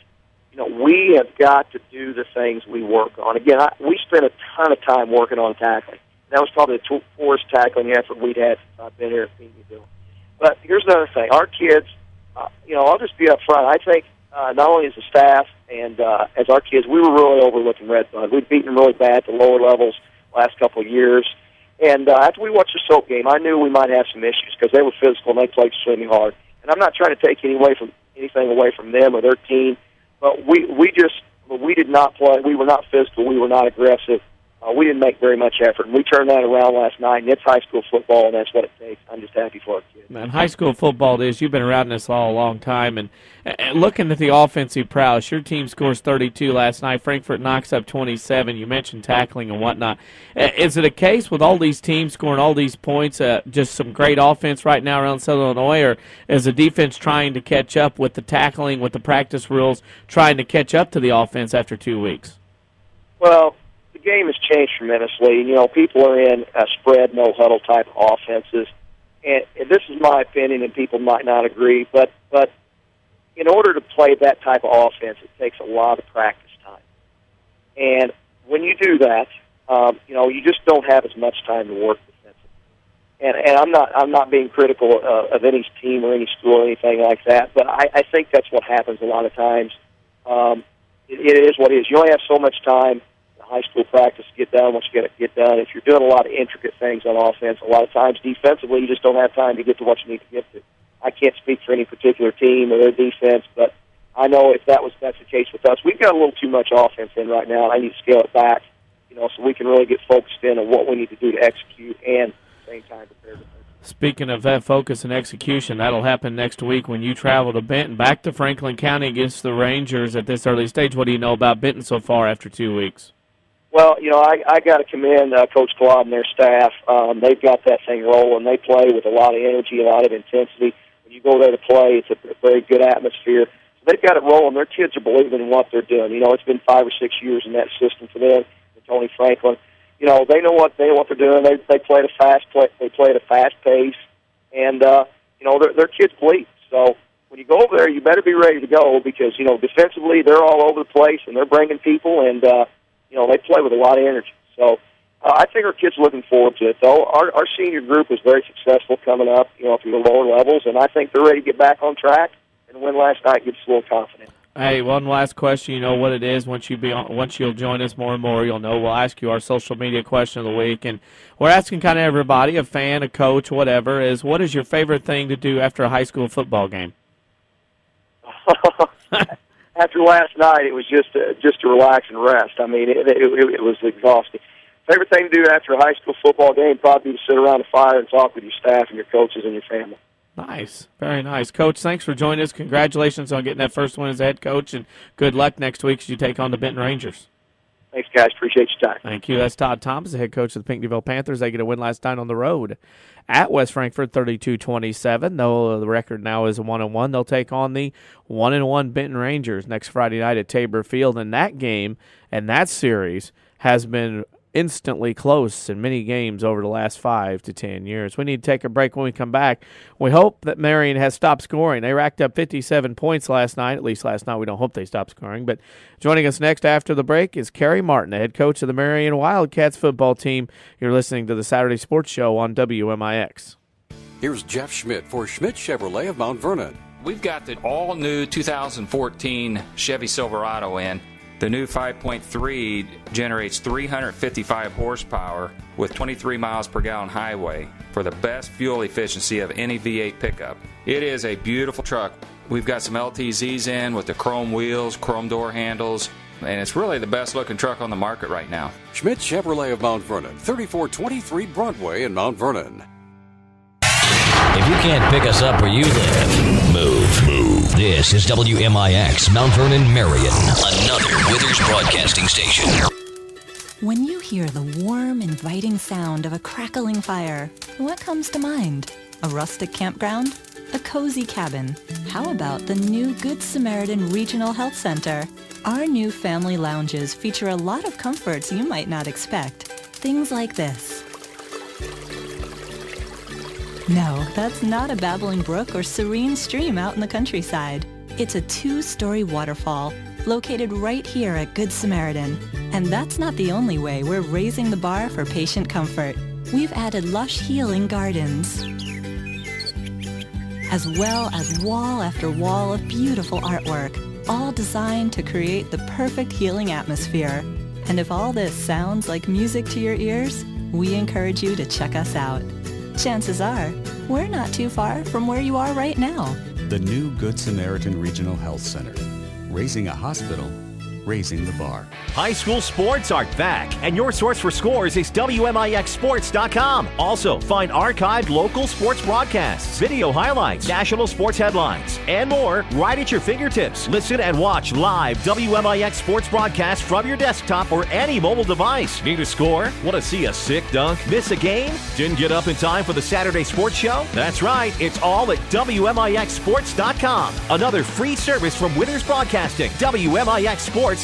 S10: we have got to do the things we work on. Again, we spent a ton of time working on tackling. That was probably the poorest tackling effort we'd had since I've been here at Pinckneyville. But here's another thing. Our kids, I'll just be up front. I think not only as a staff and as our kids, we were really overlooking Redbud. We'd beaten them really bad at the lower levels last couple of years. And after we watched the Soap game, I knew we might have some issues because they were physical and they played extremely hard. And I'm not trying to take anything away from them or their team, but we did not play. We were not physical. We were not aggressive. We didn't make very much effort. And we turned that around last night, and it's high school football, and that's what it takes. I'm just happy for our kids.
S3: Man, high school football it is. You've been around this all a long time. And looking at the offensive prowess, your team scores 32 last night. Frankfort knocks up 27. You mentioned tackling and whatnot. Is it a case with all these teams scoring all these points, just some great offense right now around Southern Illinois, or is the defense trying to catch up with the tackling, with the practice rules, trying to catch up to the offense after 2 weeks?
S10: Well, the game has changed tremendously. People are in spread, no huddle type offenses, and this is my opinion, and people might not agree. But in order to play that type of offense, it takes a lot of practice time. And when you do that, you just don't have as much time to work defensively. And I'm not being critical of any team or any school or anything like that. But I think that's what happens a lot of times. It is what it is. You only have so much time. High school practice to get done once you get done. If you're doing a lot of intricate things on offense, a lot of times defensively you just don't have time to get to what you need to get to. I can't speak for any particular team or their defense, but I know if that's the case with us, we've got a little too much offense in right now, and I need to scale it back, so we can really get focused in on what we need to do to execute and at the same time prepare defense.
S3: Speaking of that focus and execution, that'll happen next week when you travel to Benton, back to Franklin County against the Rangers at this early stage. What do you know about Benton so far after 2 weeks?
S10: Well, I got to commend Coach Claude and their staff. They've got that thing rolling. They play with a lot of energy, a lot of intensity. When you go there to play, it's a very good atmosphere. So they've got it rolling. Their kids are believing in what they're doing. It's been 5 or 6 years in that system for them. And Tony Franklin, they know what they're doing. They play at a fast pace, and their kids believe. So when you go over there, you better be ready to go because defensively they're all over the place and they're bringing people and. They play with a lot of energy. So I think our kids are looking forward to it, though. Our senior group was very successful coming up, through the lower levels, and I think they're ready to get back on track. And the win last night gives us a little confidence.
S3: Hey, one last question. You know what it is. Once you'll join us more and more, you'll know. We'll ask you our social media question of the week, and we're asking kind of everybody, a fan, a coach, whatever, is what is your favorite thing to do after a high school football game?
S10: After last night, it was just to relax and rest. I mean, it was exhausting. Favorite thing to do after a high school football game probably to sit around a fire and talk with your staff and your coaches and your family.
S3: Nice. Very nice. Coach, thanks for joining us. Congratulations on getting that first win as a head coach, and good luck next week as you take on the Benton Rangers.
S10: Thanks, guys. Appreciate your time.
S3: Thank you. That's Todd Thomas, the head coach of the Pinckneyville Panthers. They get a win last night on the road at West Frankfort, 32-27. Though the record now is 1-1. They'll take on the 1-1 Benton Rangers next Friday night at Tabor Field. And that game and that series has been instantly close in many games over the last 5 to 10 years. We need to take a break. When we come back, we hope that Marion has stopped scoring. They racked up 57 points last night, at least last night. We don't hope they stop scoring. But joining us next after the break is Kerry Martin, the head coach of the Marion Wildcats football team. You're listening to the Saturday Sports Show on WMIX.
S6: Here's Jeff Schmidt for Schmidt Chevrolet of Mount Vernon.
S7: We've got the all-new 2014 Chevy Silverado in. The new 5.3 generates 355 horsepower with 23 miles per gallon highway for the best fuel efficiency of any V8 pickup. It is a beautiful truck. We've got some LTZs in with the chrome wheels, chrome door handles, and it's really the best looking truck on the market right now.
S6: Schmidt Chevrolet of Mount Vernon, 3423 Broadway in Mount Vernon.
S20: If you can't pick us up where you live, move. This is WMIX, Mount Vernon, Marion, another Withers Broadcasting Station.
S21: When you hear the warm, inviting sound of a crackling fire, what comes to mind? A rustic campground? A cozy cabin? How about the new Good Samaritan Regional Health Center? Our new family lounges feature a lot of comforts you might not expect. Things like this. No, that's not a babbling brook or serene stream out in the countryside. It's a 2-story waterfall located right here at Good Samaritan. And that's not the only way we're raising the bar for patient comfort. We've added lush healing gardens, as well as wall after wall of beautiful artwork, all designed to create the perfect healing atmosphere. And if all this sounds like music to your ears, we encourage you to check us out. Chances are, we're not too far from where you are right now.
S5: The new Good Samaritan Regional Health Center. Raising a hospital, raising the bar.
S1: High school sports are back, and your source for scores is WMIXsports.com. Also, find archived local sports broadcasts, video highlights, national sports headlines, and more right at your fingertips. Listen and watch live WMIX sports broadcasts from your desktop or any mobile device. Need a score? Want to see a sick dunk? Miss a game? Didn't get up in time for the Saturday sports show? That's right, it's all at WMIXsports.com. Another free service from Winners Broadcasting, WMIXsports.com.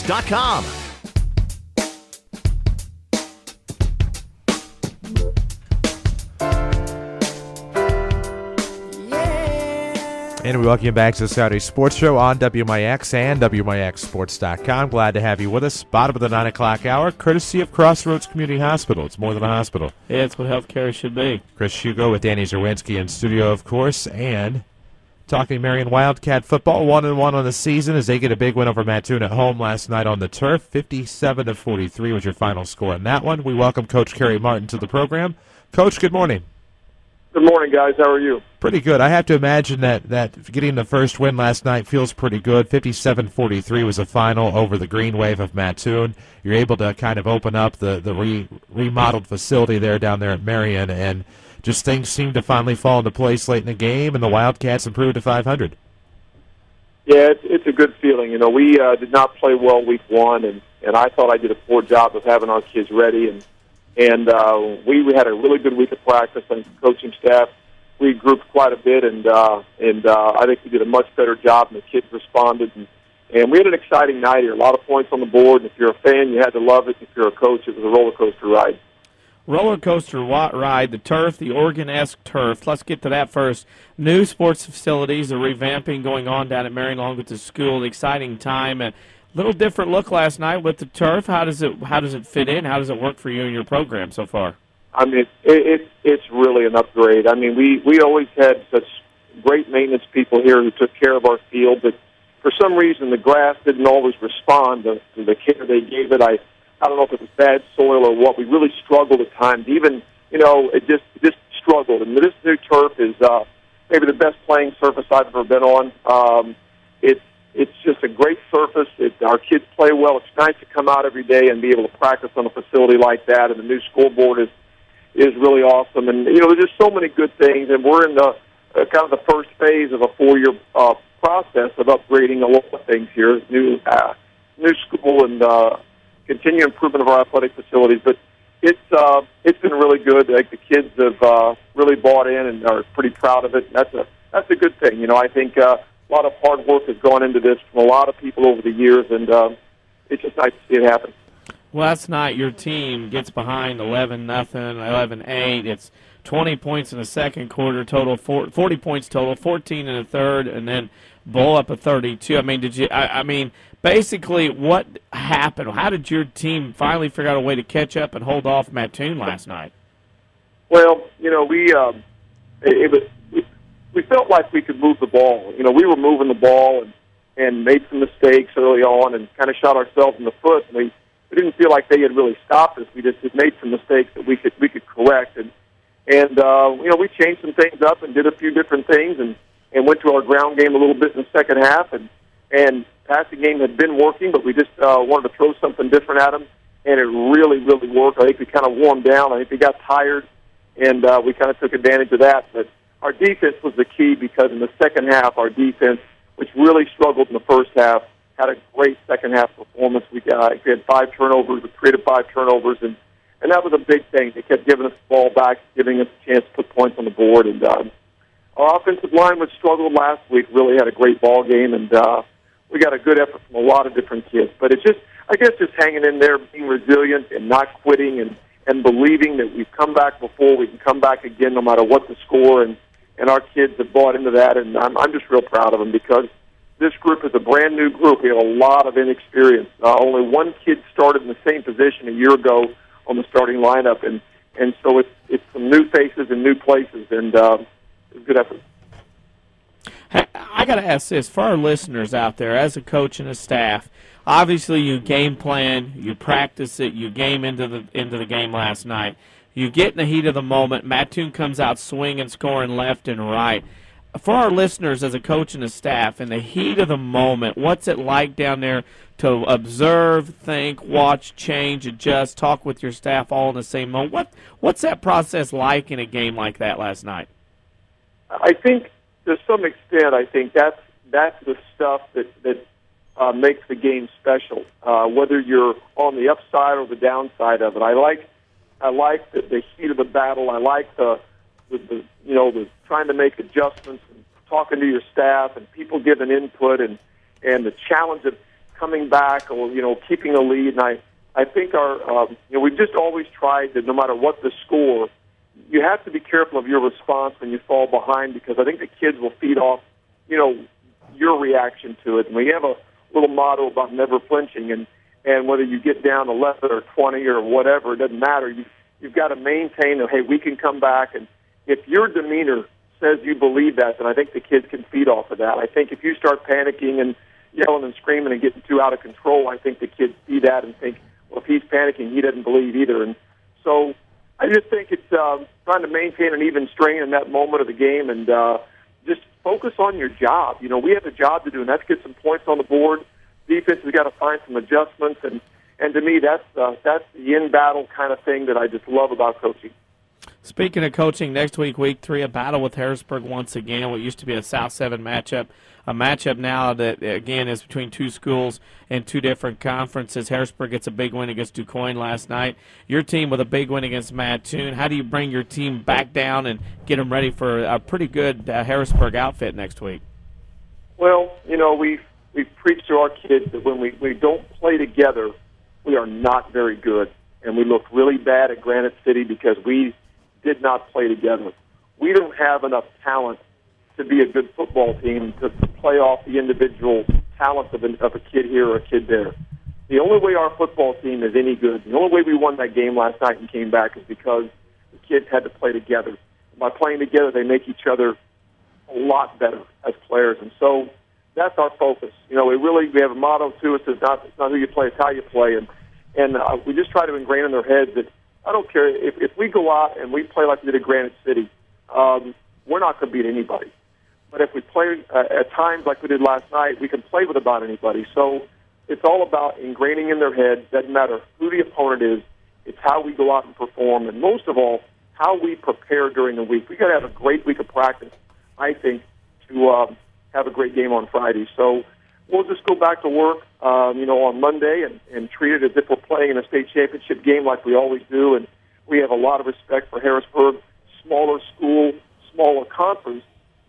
S2: And we welcome you back to the Saturday Sports Show on WMIX and WMIXsports.com. Glad to have you with us. Bottom of the 9 o'clock hour, courtesy of Crossroads Community Hospital. It's more than a hospital.
S3: Yeah, it's what healthcare should be.
S2: Chris Hugo with Danny Zerwinski in studio, of course, and talking Marion Wildcat football, 1-1 on the season as they get a big win over Mattoon at home last night on the turf. 57-43 was your final score in that one. We welcome Coach Kerry Martin to the program. Coach, good morning.
S22: Good morning, guys. How are you?
S2: Pretty good. I have to imagine that getting the first win last night feels pretty good. 57-43 was the final over the Green Wave of Mattoon. You're able to kind of open up the remodeled facility down there at Marion, and just things seem to finally fall into place late in the game, and the Wildcats improved to 500.
S22: Yeah, it's a good feeling. You know, we did not play well week one, and I thought I did a poor job of having our kids ready, and we had a really good week of practice. And the coaching staff regrouped quite a bit, and I think we did a much better job, and the kids responded. And we had an exciting night here. A lot of points on the board. And if you're a fan, you had to love it. If you're a coach, it was a roller coaster ride.
S3: Roller coaster ride, the turf, the Oregon-esque turf. Let's get to that first. New sports facilities, a revamping going on down at Marion along with the school. An exciting time. A little different look last night with the turf. How does it fit in? How does it work for you and your program so far?
S22: I mean, it's really an upgrade. I mean, we always had such great maintenance people here who took care of our field, but for some reason the grass didn't always respond to the care they gave it. I don't know if it was bad soil or what. We really struggled at times. Even, it just struggled. And this new turf is maybe the best playing surface I've ever been on. It's just a great surface. Our kids play well. It's nice to come out every day and be able to practice on a facility like that. And the new scoreboard is really awesome. And, there's just so many good things. And we're in the kind of the first phase of a 4-year process of upgrading a lot of things here. New school and continued improvement of our athletic facilities. But it's been really good. Like, the kids have really bought in and are pretty proud of it. And that's a good thing. I think a lot of hard work has gone into this from a lot of people over the years, and it's just nice to see it happen.
S3: Last night, your team gets behind 11-0, 11-8. It's 20 points in the second quarter, total 40 points total, 14 in the third, and then blow up a 32. I mean, basically, what happened? How did your team finally figure out a way to catch up and hold off Mattoon last night?
S22: Well, we felt like we could move the ball. We were moving the ball and made some mistakes early on and kind of shot ourselves in the foot. And we didn't feel like they had really stopped us. We just had made some mistakes that we could correct. And we changed some things up and did a few different things and went to our ground game a little bit in the second half. And passing game had been working, but we just wanted to throw something different at them. And it really, really worked. I think we kind of warmed down. I think we got tired, and we kind of took advantage of that. But our defense was the key, because in the second half, our defense, which really struggled in the first half, had a great second half performance. We had 5 turnovers. We created 5 turnovers, and that was a big thing. They kept giving us the ball back, giving us a chance to put points on the board. And our offensive line, which struggled last week, really had a great ball game, and we got a good effort from a lot of different kids. But it's just hanging in there, being resilient and not quitting, and believing that we've come back before, we can come back again no matter what the score, and our kids have bought into that, and I'm just real proud of them, because this group is a brand new group. We have a lot of inexperience. Only one kid started in the same position a year ago on the starting lineup, and so it's some new faces and new places, and it's a good effort.
S3: I got to ask this for our listeners out there, as a coach and a staff. Obviously, you game plan, you practice it, you game into the game last night. You get in the heat of the moment. Mattoon comes out swinging, scoring left and right. For our listeners, as a coach and a staff, in the heat of the moment, what's it like down there to observe, think, watch, change, adjust, talk with your staff all in the same moment? What's that process like in a game like that last night?
S22: I think, to some extent, I think that's the stuff that makes the game special. Whether you're on the upside or the downside of it, I like the heat of the battle. I like the trying to make adjustments and talking to your staff and people giving input and the challenge of coming back or keeping a lead. And I think we've just always tried that no matter what the score, you have to be careful of your response when you fall behind, because I think the kids will feed off your reaction to it. And we have a little motto about never flinching, and whether you get down 11 or 20 or whatever, it doesn't matter. You've got to maintain that, hey, we can come back. And if your demeanor says you believe that, then I think the kids can feed off of that. I think if you start panicking and yelling and screaming and getting too out of control, I think the kids see that and think, well, if he's panicking, he doesn't believe either. And so I just think it's trying to maintain an even strain in that moment of the game and just focus on your job. We have a job to do, and that's get some points on the board. Defense has got to find some adjustments, and to me, that's the in-battle kind of thing that I just love about coaching.
S3: Speaking of coaching, next week, week 3, a battle with Harrisburg once again. What used to be a South 7 matchup, a matchup now that, again, is between two schools and two different conferences. Harrisburg gets a big win against DuQuoin last night. Your team with a big win against Mattoon. How do you bring your team back down and get them ready for a pretty good Harrisburg outfit next week?
S22: Well, we've preached to our kids that when we don't play together, we are not very good. And we looked really bad at Granite City because we did not play together. We don't have enough talent to be a good football team to play off the individual talents of a kid here or a kid there. The only way our football team is any good, the only way we won that game last night and came back is because the kids had to play together. By playing together, they make each other a lot better as players. And so that's our focus. We have a motto, too. It says, it's not who you play, it's how you play. And we just try to ingrain in their heads that I don't care if we go out and we play like we did at Granite City, we're not going to beat anybody. But if we play at times like we did last night, we can play with about anybody. So it's all about ingraining in their heads. Doesn't matter who the opponent is. It's how we go out and perform, and most of all, how we prepare during the week. We got to have a great week of practice, I think, to have a great game on Friday. So we'll just go back to work, on Monday and treat it as if we're playing in a state championship game like we always do. And we have a lot of respect for Harrisburg, smaller school, smaller conference,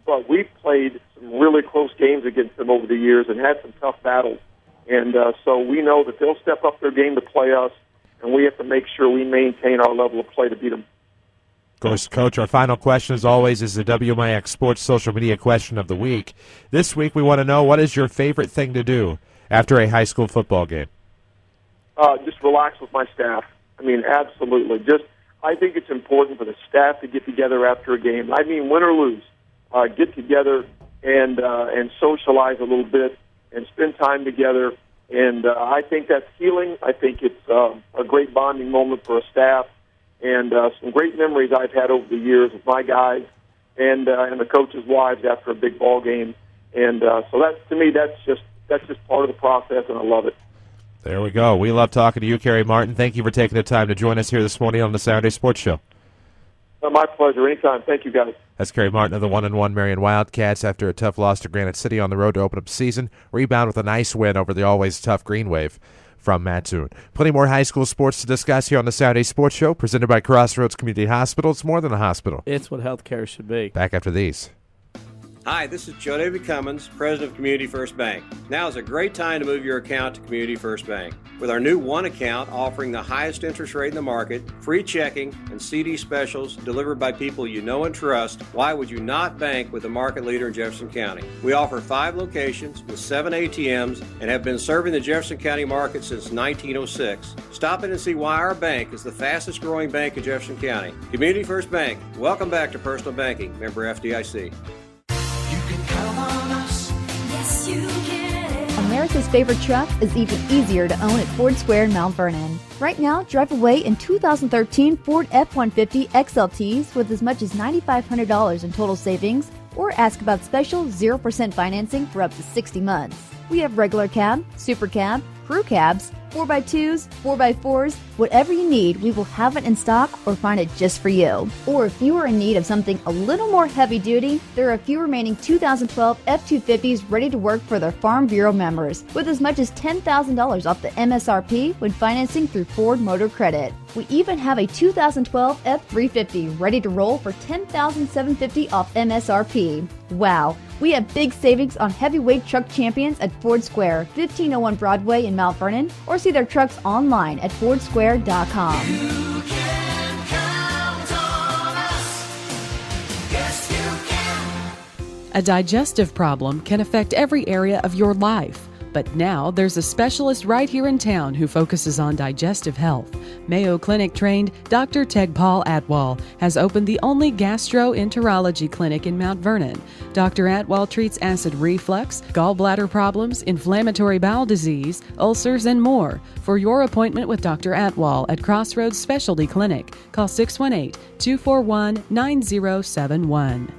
S22: but we've played some really close games against them over the years and had some tough battles. And so we know that they'll step up their game to play us, and we have to make sure we maintain our level of play to beat them.
S2: Of course, Coach, our final question, as always, is the WMIX Sports Social Media Question of the Week. This week, we want to know, what is your favorite thing to do after a high school football game?
S22: Just relax with my staff. Absolutely. I think it's important for the staff to get together after a game. Win or lose, get together and socialize a little bit and spend time together. And I think that's healing. I think it's a great bonding moment for a staff. And some great memories I've had over the years with my guys and the coaches' wives after a big ball game. And so that, to me, that's just part of the process, and I love it.
S2: There we go. We love talking to you, Kerry Martin. Thank you for taking the time to join us here this morning on the Saturday Sports Show.
S22: My pleasure. Anytime. Thank you, guys.
S2: That's Kerry Martin of the 1-1 Marion Wildcats after a tough loss to Granite City on the road to open up the season. Rebound with a nice win over the always tough Green Wave from Mattoon. Plenty more high school sports to discuss here on the Saturday Sports Show, presented by Crossroads Community Hospital. It's more than a hospital.
S3: It's what healthcare should be.
S2: Back after these.
S9: Hi, this is Joe David Cummins, President of Community First Bank. Now is a great time to move your account to Community First Bank. With our new One account offering the highest interest rate in the market, free checking, and CD specials delivered by people you know and trust, why would you not bank with the market leader in Jefferson County? We offer 5 locations with 7 ATMs and have been serving the Jefferson County market since 1906. Stop in and see why our bank is the fastest growing bank in Jefferson County. Community First Bank. Welcome back to Personal Banking. Member FDIC.
S12: You can count on us. America's favorite truck is even easier to own at Ford Square in Mount Vernon. Right now, drive away in 2013 Ford F-150 XLTs with as much as $9,500 in total savings, or ask about special 0% financing for up to 60 months. We have regular cab, super cab, crew cabs, 4x2s, 4x4s, whatever you need, we will have it in stock or find it just for you. Or if you are in need of something a little more heavy duty, there are a few remaining 2012 F-250s ready to work for their Farm Bureau members, with as much as $10,000 off the MSRP when financing through Ford Motor Credit. We even have a 2012 F-350 ready to roll for $10,750 off MSRP. Wow, we have big savings on heavyweight truck champions at Ford Square, 1501 Broadway in Mount Vernon, or see their trucks online at fordsquare.com.
S11: A digestive problem can affect every area of your life. But now there's a specialist right here in town who focuses on digestive health. Mayo Clinic trained Dr. Tegpal Atwal has opened the only gastroenterology clinic in Mount Vernon. Dr. Atwal treats acid reflux, gallbladder problems, inflammatory bowel disease, ulcers, and more. For your appointment with Dr. Atwal at Crossroads Specialty Clinic, call 618-241-9071.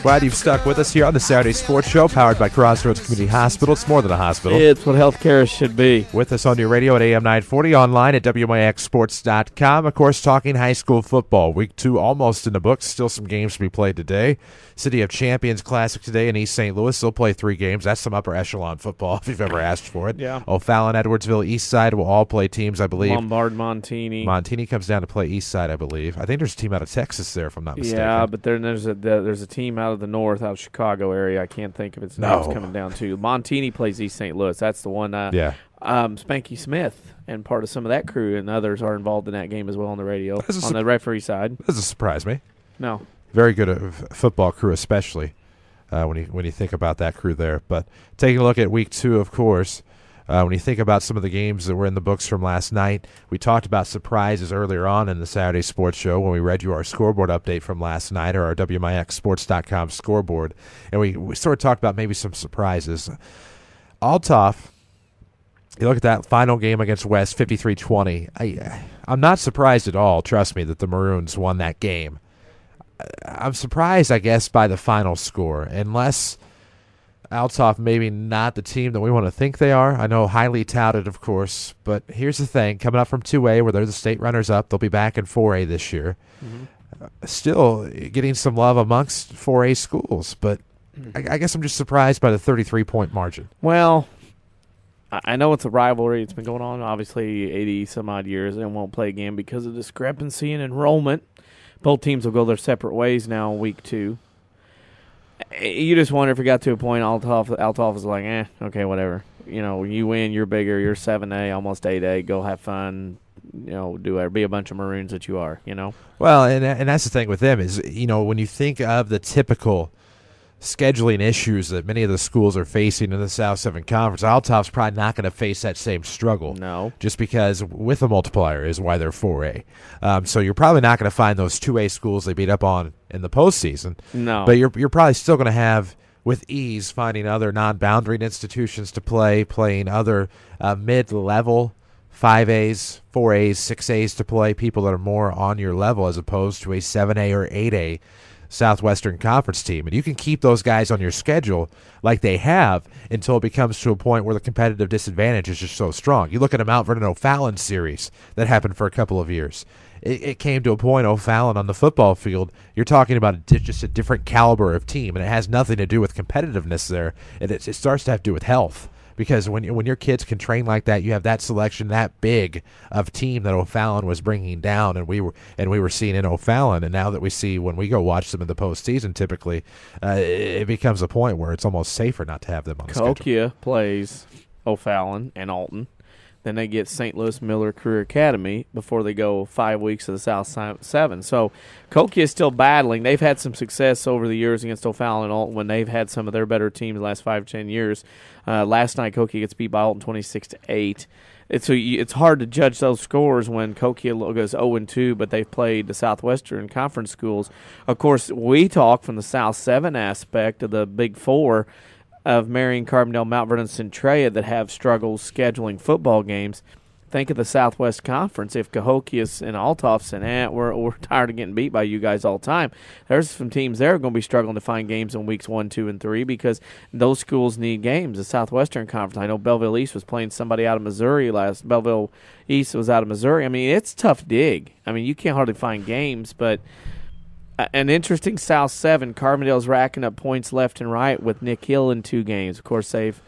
S2: Glad you've stuck with us here on the Saturday Sports Show, powered by Crossroads Community Hospital. It's more than a hospital.
S3: It's what healthcare should be.
S2: With us on your radio at AM 940, online at WMIXsports.com. Of course, talking high school football. Week 2 almost in the books. Still some games to be played today. City of Champions Classic today in East St. Louis. They'll play 3 games. That's some upper echelon football if you've ever asked for it.
S3: Yeah.
S2: O'Fallon, Edwardsville, East Side will all play teams, I believe.
S3: Lombard, Montini.
S2: Montini comes down to play East Side, I believe. I think there's a team out of Texas there, if I'm not mistaken.
S3: Yeah, but then there's a team out of the north, out of Chicago area. I can't think of its names coming down to. Montini plays East St. Louis. That's the one. Spanky Smith and part of some of that crew and others are involved in that game as well on the radio, on the referee side.
S2: Doesn't surprise me.
S3: No.
S2: Very good football crew, especially when you think about that crew there. But taking a look at week 2, of course, when you think about some of the games that were in the books from last night, we talked about surprises earlier on in the Saturday Sports Show when we read you our scoreboard update from last night, or our WMIXsports.com scoreboard, and we sort of talked about maybe some surprises. Althoff, you look at that final game against West, 53-20. I'm not surprised at all, trust me, that the Maroons won that game. I'm surprised, I guess, by the final score, unless Althoff maybe not the team that we want to think they are. I know highly touted, of course, but here's the thing. Coming up from 2A, where they're the state runners-up, they'll be back in 4A this year. Still getting some love amongst 4A schools, but I guess I'm just surprised by the 33-point margin.
S3: Well, I know it's a rivalry. It's been going on, obviously, 80-some-odd years, and won't play again because of discrepancy in enrollment. Both teams will go their separate ways now in week 2. You just wonder if it got to a point Althoff is like, okay, whatever. You know, you win, you're bigger, you're 7A, almost 8A, go have fun, be a bunch of Maroons that you are,
S2: Well, and that's the thing with them is, when you think of the typical scheduling issues that many of the schools are facing in the South 7 Conference, Althoff's probably not going to face that same struggle.
S3: No.
S2: Just because with a multiplier is why they're 4A. So you're probably not going to find those 2A schools they beat up on in the postseason.
S3: No.
S2: But you're probably still going to have, with ease, finding other non-boundary institutions to playing other mid-level 5As, 4As, 6As to play, people that are more on your level as opposed to a 7A or 8A Southwestern Conference team. And you can keep those guys on your schedule like they have until it becomes to a point where the competitive disadvantage is just so strong. You look at a Mount Vernon O'Fallon series that happened for a couple of years. It came to a point, O'Fallon on the football field, you're talking about just a different caliber of team, and it has nothing to do with competitiveness there. It starts to have to do with health. Because when your kids can train like that, you have that selection that big of team that O'Fallon was bringing down, and we were seeing in O'Fallon, and now that we see when we go watch them in the postseason, typically it becomes a point where it's almost safer not to have them on the schedule.
S3: Cahokia plays O'Fallon and Alton. Then they get St. Louis Miller Career Academy before they go 5 weeks to the South 7. So Cahokia is still battling. They've had some success over the years against O'Fallon and Alton when they've had some of their better teams the last 5-10 years. Last night, Cahokia gets beat by Alton 26-8. it's hard to judge those scores when Coquille goes 0-2, but they've played the Southwestern Conference schools. Of course, we talk from the South 7 aspect of the Big Four of Marion, Carbondale, Mount Vernon, Centralia that have struggles scheduling football games. Think of the Southwest Conference. If Cahokias and Althoff and we're tired of getting beat by you guys all the time, there's some teams there going to be struggling to find games in weeks 1, 2, and 3 because those schools need games. The Southwestern Conference, I know Belleville East was playing somebody out of Missouri Belleville East was out of Missouri. I mean, it's a tough dig. I mean, you can't hardly find games, but an interesting South 7. Carbondale's racking up points left and right with Nick Hill in 2 games. Of course, they've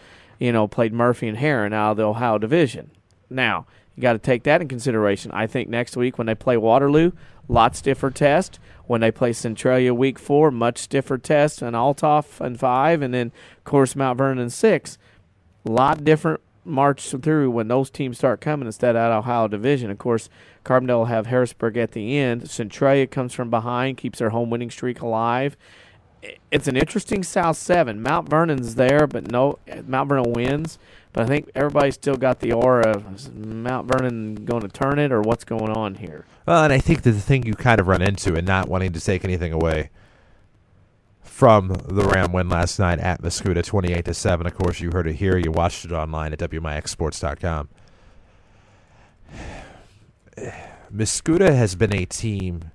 S3: played Murphy and Heron out of the Ohio Division. Now, you got to take that in consideration. I think next week when they play Waterloo, lot stiffer test. When they play Centralia week 4, much stiffer test. And Althoff in 5, and then, of course, Mount Vernon in 6. A lot different march through when those teams start coming instead of Ohio Division. Of course, Carbondale will have Harrisburg at the end. Centralia comes from behind, keeps their home winning streak alive. It's an interesting South 7. Mount Vernon's there, but no, Mount Vernon wins. But I think everybody's still got the aura of, is Mount Vernon going to turn it, or what's going on here?
S2: Well, and I think that the thing you kind of run into and not wanting to take anything away from the Ram win last night at Mascoutah, 28-7. Of course, you heard it here. You watched it online at WMIXsports.com. Mascoutah has been a team,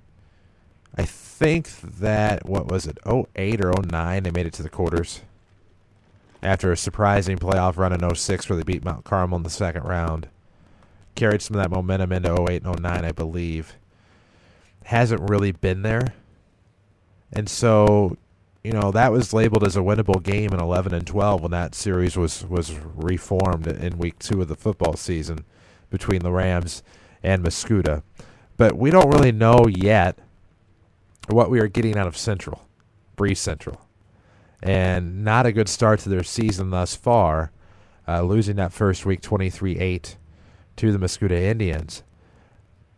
S2: I think that, 08 or 09, they made it to the quarters after a surprising playoff run in 06 where they beat Mount Carmel in the second round. Carried some of that momentum into 08 and 09, I believe. Hasn't really been there. And so, that was labeled as a winnable game in 11 and 12 when that series was reformed in week 2 of the football season between the Rams and Mascoutah. But we don't really know yet what we are getting out of Central, Breeze Central. And not a good start to their season thus far, losing that first week 23-8 to the Mascoutah Indians.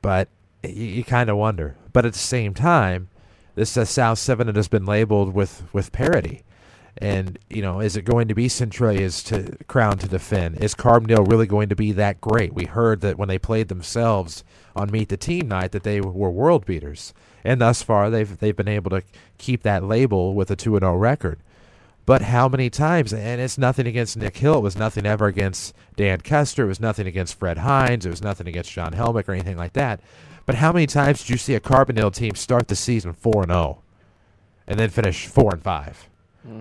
S2: But you kind of wonder. But at the same time, this is a South 7 that has been labeled with parity. And, is it going to be Centralia's crown to defend? Is Carbondale really going to be that great? We heard that when they played themselves on Meet the Team night that they were world beaters. And thus far, they've been able to keep that label with a 2-0 record. But how many times? And it's nothing against Nick Hill. It was nothing ever against Dan Custer. It was nothing against Fred Hines. It was nothing against John Helmick or anything like that. But how many times did you see a Carbondale team start the season 4-0 and then finish 4-5,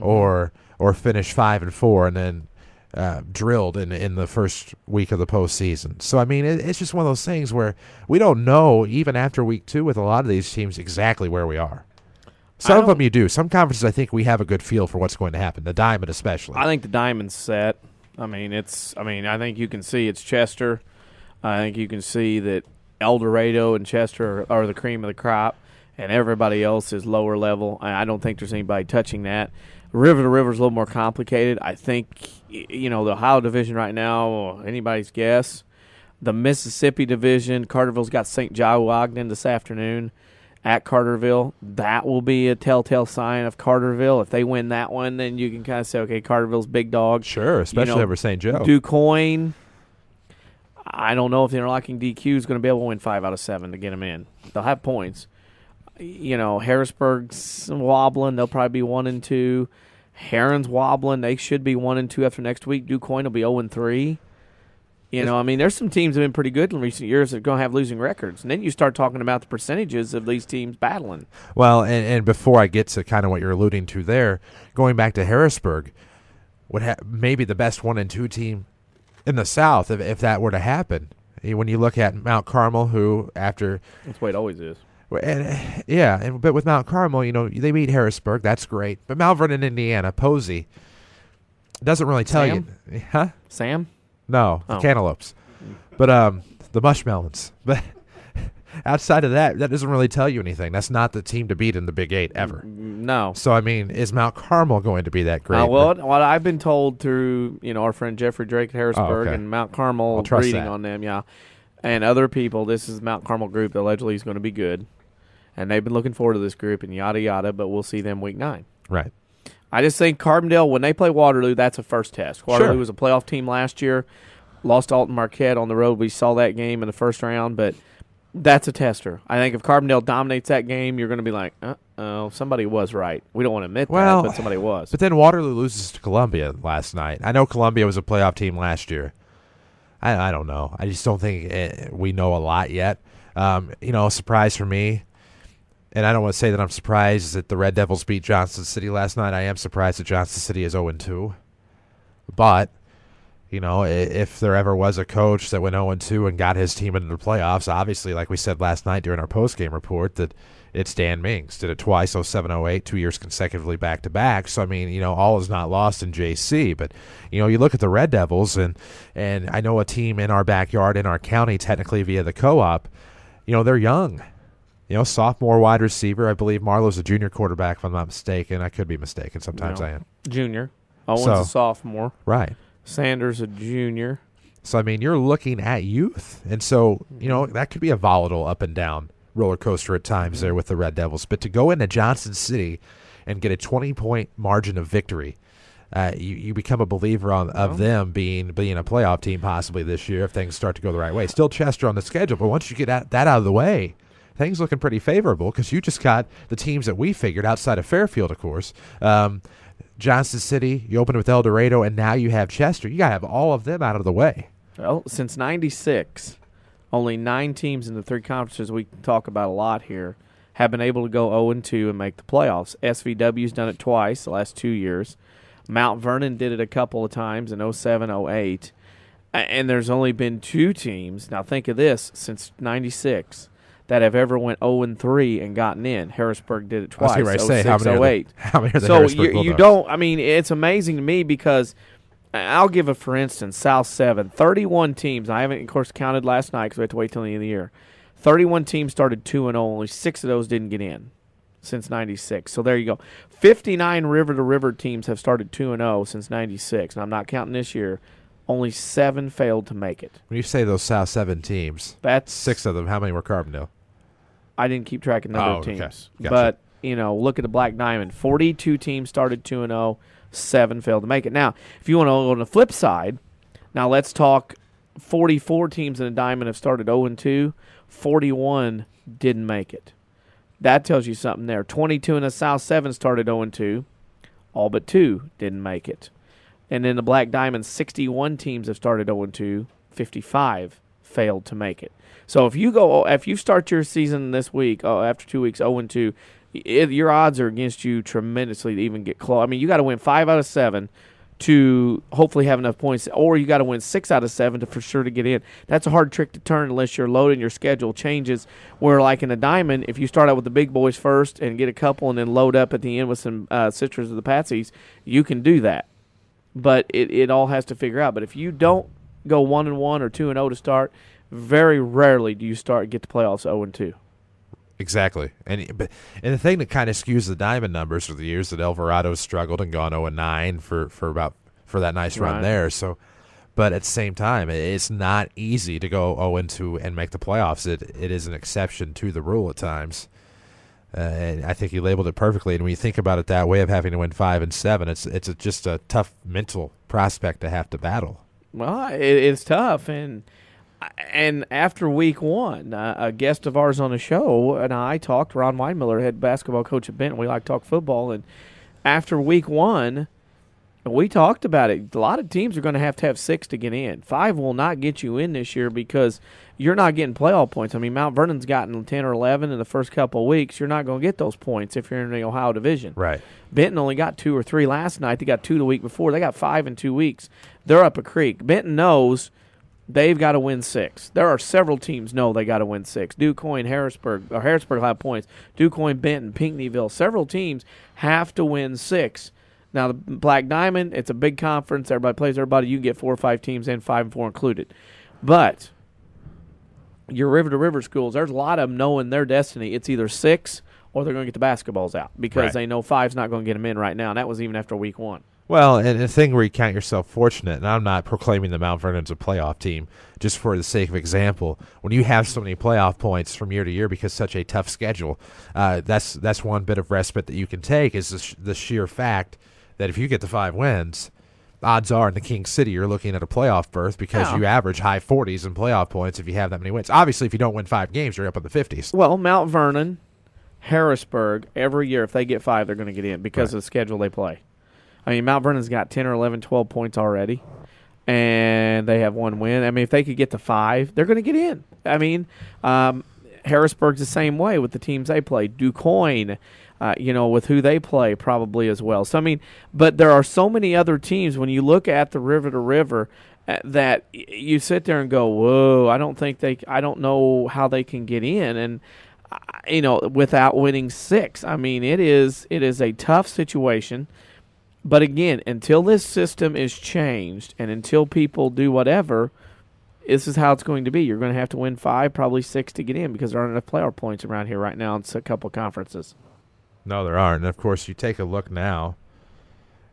S2: or finish 5-4 and then drilled in the first week of the postseason? So I mean, it's just one of those things where we don't know even after week 2 with a lot of these teams exactly where we are. Some of them you do. Some conferences, I think we have a good feel for what's going to happen. The Diamond, especially.
S3: I think the Diamond's set. I think you can see it's Chester. I think you can see that El Dorado and Chester are the cream of the crop, and everybody else is lower level. I don't think there's anybody touching that. River to River is a little more complicated. I think, the Ohio Division right now, anybody's guess. The Mississippi Division, Carterville's got St. John Ogden this afternoon at Carterville. That will be a telltale sign of Carterville. If they win that one, then you can kind of say, okay, Carterville's big dog.
S2: Sure, especially over St. Joe.
S3: DuQuoin, I don't know if the interlocking DQ is going to be able to win 5 out of 7 to get them in. They'll have points. Harrisburg's wobbling. They'll probably be 1-2. Heron's wobbling. They should be 1-2 after next week. DuQuoin will be 0-3. There's some teams that have been pretty good in recent years that are going to have losing records. And then you start talking about the percentages of these teams battling.
S2: Well, and before I get to kind of what you're alluding to there, going back to Harrisburg, maybe the best 1-2 team in the South if that were to happen. When you look at Mount Carmel, who after...
S3: That's the way it always is.
S2: But with Mount Carmel, they beat Harrisburg. That's great. But Mount Vernon, Indiana, Posey, doesn't really tell you. Huh?
S3: Sam?
S2: No, the Cantaloupes. But the Mushmelons. But outside of that doesn't really tell you anything. That's not the team to beat in the Big 8 ever.
S3: No.
S2: So, I mean, is Mount Carmel going to be that great?
S3: What I've been told through, our friend Jeffrey Drake at Harrisburg and Mount Carmel reading on them, and other people, this is Mount Carmel group that allegedly is going to be good. And they've been looking forward to this group and yada, yada, but we'll see them week 9.
S2: Right.
S3: I just think Carbondale, when they play Waterloo, that's a first test. Waterloo was a playoff team last year. Lost to Alton Marquette on the road. We saw that game in the first round, but that's a tester. I think if Carbondale dominates that game, you're going to be like, oh, somebody was right. We don't want to admit that, but somebody was.
S2: But then Waterloo loses to Columbia last night. I know Columbia was a playoff team last year. I don't know. I just don't think we know a lot yet. A surprise for me, and I don't want to say that I'm surprised that the Red Devils beat Johnson City last night. I am surprised that Johnson City is 0-2. But, if there ever was a coach that went 0-2 and got his team into the playoffs, obviously, like we said last night during our postgame report, that it's Dan Mings. Did it twice, 07, 08, 2 years consecutively back-to-back. So, all is not lost in JC. But, you look at the Red Devils, and I know a team in our backyard, in our county, technically via the co-op, they're young. Sophomore wide receiver. I believe Marlowe's a junior quarterback, if I'm not mistaken. I could be mistaken. Sometimes I am.
S3: Junior. Owen's a sophomore.
S2: Right.
S3: Sanders a junior.
S2: So, you're looking at youth. And so, that could be a volatile up and down roller coaster at times there with the Red Devils. But to go into Johnson City and get a 20-point margin of victory, you become a believer of them being a playoff team possibly this year if things start to go the right way. Still Chester on the schedule, but once you get that out of the way, things looking pretty favorable because you just got the teams that we figured outside of Fairfield, of course. Johnson City, you opened with El Dorado, and now you have Chester. You got to have all of them out of the way.
S3: Well, since 96, only 9 teams in the 3 conferences we talk about a lot here have been able to go 0-2 and make the playoffs. SVW's done it twice the last 2 years. Mount Vernon did it a couple of times in 07, 08. And there's only been 2 teams, now think of this, since 96, that have ever went 0-3 and gotten in. Harrisburg did it twice, 06, 08.
S2: How many are the
S3: so
S2: Harrisburg
S3: you
S2: Bulldogs?
S3: don't, it's amazing to me because I'll give for instance, South 7, 31 teams. I haven't, of course, counted last night because we had to wait till the end of the year. 31 teams started 2-0. Only 6 of those didn't get in since 96. So there you go. 59 river-to-river teams have started 2-0 since 96. And I'm not counting this year. Only 7 failed to make it.
S2: When you say those South 7 teams,
S3: that's
S2: 6 of them. How many were Carbondale?
S3: I didn't keep track of the number of teams.
S2: Okay. Gotcha.
S3: But, look at the Black Diamond. 42 teams started 2-0. 7 failed to make it. Now, if you want to go on the flip side, now let's talk 44 teams in the Diamond have started 0-2. 41 didn't make it. That tells you something there. 22 in the South 7 started 0-2. All but 2 didn't make it. And in the Black Diamond, 61 teams have started 0-2. 55 failed to make it. So if you start your season this week, after 2 weeks, 0-2, your odds are against you tremendously to even get close. You got to win 5 out of 7 to hopefully have enough points, or you got to win 6 out of 7 for sure to get in. That's a hard trick to turn unless your load and your schedule changes. Where like in a Diamond, if you start out with the big boys first and get a couple and then load up at the end with some Sisters of the Patsies, you can do that. But it all has to figure out. But if you don't go 1-1 or 2-0 to start, very rarely do you get the playoffs 0-2.
S2: Exactly. And the thing that kind of skews the Diamond numbers are the years that Alvarado's struggled and gone 0-9 for that nice run there. So, but at the same time, it's not easy to go 0-2 and make the playoffs. It is an exception to the rule at times. And I think you labeled it perfectly. And when you think about it that way of having to win 5 and 7, it's just a tough mental prospect to have to battle.
S3: Well, it's tough. And after week 1, a guest of ours on the show and I talked, Ron Weinmiller, head basketball coach at Benton. We like to talk football. And after week 1, we talked about it. A lot of teams are going to have 6 to get in. 5 will not get you in this year because you're not getting playoff points. Mount Vernon's gotten 10 or 11 in the first couple of weeks. You're not going to get those points if you're in the Ohio division.
S2: Right.
S3: Benton only got 2 or 3 last night. They got 2 the week before. They got 5 in 2 weeks. They're up a creek. Benton knows they've got to win 6. There are several teams know they got to win 6. DuQuoin, Harrisburg will have points. DuQuoin, Benton, Pinckneyville. Several teams have to win 6. Now, the Black Diamond, it's a big conference. Everybody plays everybody. You can get 4 or 5 teams in, 5 and 4 included. But your river-to-river schools, there's a lot of them knowing their destiny. It's either 6 or they're going to get the basketballs out because they know 5's not going to get them in right now, and that was even after week 1.
S2: Well, and the thing where you count yourself fortunate, and I'm not proclaiming that Mount Vernon's a playoff team, just for the sake of example, when you have so many playoff points from year to year because such a tough schedule, that's one bit of respite that you can take is the sheer fact that if you get the 5 wins, odds are in the King City you're looking at a playoff berth because you average high 40s in playoff points if you have that many wins. Obviously, if you don't win 5 games, you're up in the 50s.
S3: Well, Mount Vernon, Harrisburg, every year if they get 5, they're going to get in because of the schedule they play. I mean, Mount Vernon's got 10 or 11, 12 points already, and they have 1 win. I mean, if they could get to 5, they're going to get in. I mean, Harrisburg's the same way with the teams they play. DuQuoin, with who they play probably as well. So, I mean, but there are so many other teams when you look at the river to river that you sit there and go, whoa, I don't know how they can get in. And, without winning 6. I mean, it is a tough situation. But again, until this system is changed and until people do whatever, this is how it's going to be. You're going to have to win 5, probably 6 to get in because there aren't enough playoff points around here right now in a couple conferences.
S2: No, there aren't. And, of course, you take a look now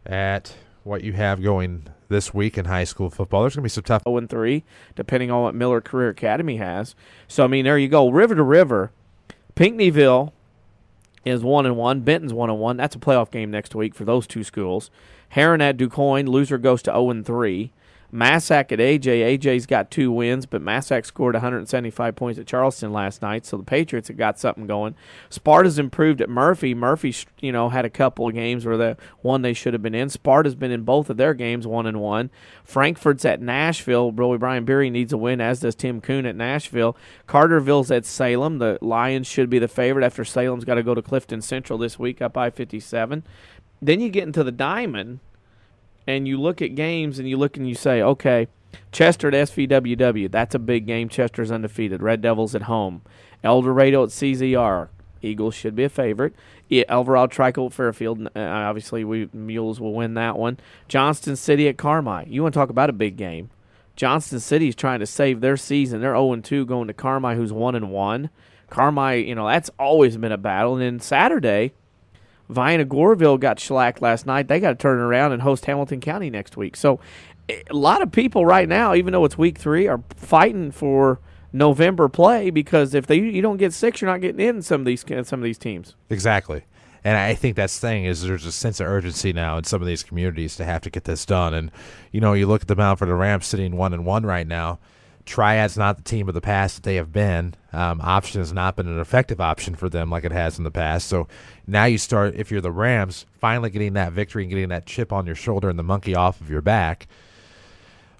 S2: at what you have going this week in high school football. There's going to be some tough
S3: 0-3, depending on what Miller Career Academy has. So, I mean, there you go. River to river. Pinckneyville is 1-1. Benton's 1-1. That's a playoff game next week for those 2 schools. Heron at DuQuoin. Loser goes to 0-3. Massac at AJ. AJ's got 2 wins, but Massac scored 175 points at Charleston last night, so the Patriots have got something going. Sparta's improved at Murphy. Murphy, had a couple of games where they should have been in. Sparta's been in both of their games 1-1. Frankfurt's at Nashville. Really, Brian Beery needs a win, as does Tim Kuhn at Nashville. Carterville's at Salem. The Lions should be the favorite after Salem's got to go to Clifton Central this week up I-57. Then you get into the Diamond, and you look at games and you say, okay, Chester at SVWW, that's a big game. Chester's undefeated. Red Devils at home. El Dorado at CZR. Eagles should be a favorite. Alvarado Tricolt Fairfield, obviously Mules will win that one. Johnston City at Carmi. You want to talk about a big game. Johnston City's trying to save their season. They're 0-2 going to Carmi, who's 1-1. Carmi, that's always been a battle. And then Saturday, Vienna-Goreville got shellacked last night. They got to turn around and host Hamilton County next week. So a lot of people right now, even though it's week 3, are fighting for November play because if you don't get 6, you're not getting in some of these teams.
S2: Exactly. And I think that's the thing is there's a sense of urgency now in some of these communities to have to get this done. And, you look at the Mount Vernon Rams sitting 1-1 right now. Triad's not the team of the past that they have been. Option has not been an effective option for them like it has in the past. So now you start, if you're the Rams, finally getting that victory and getting that chip on your shoulder and the monkey off of your back,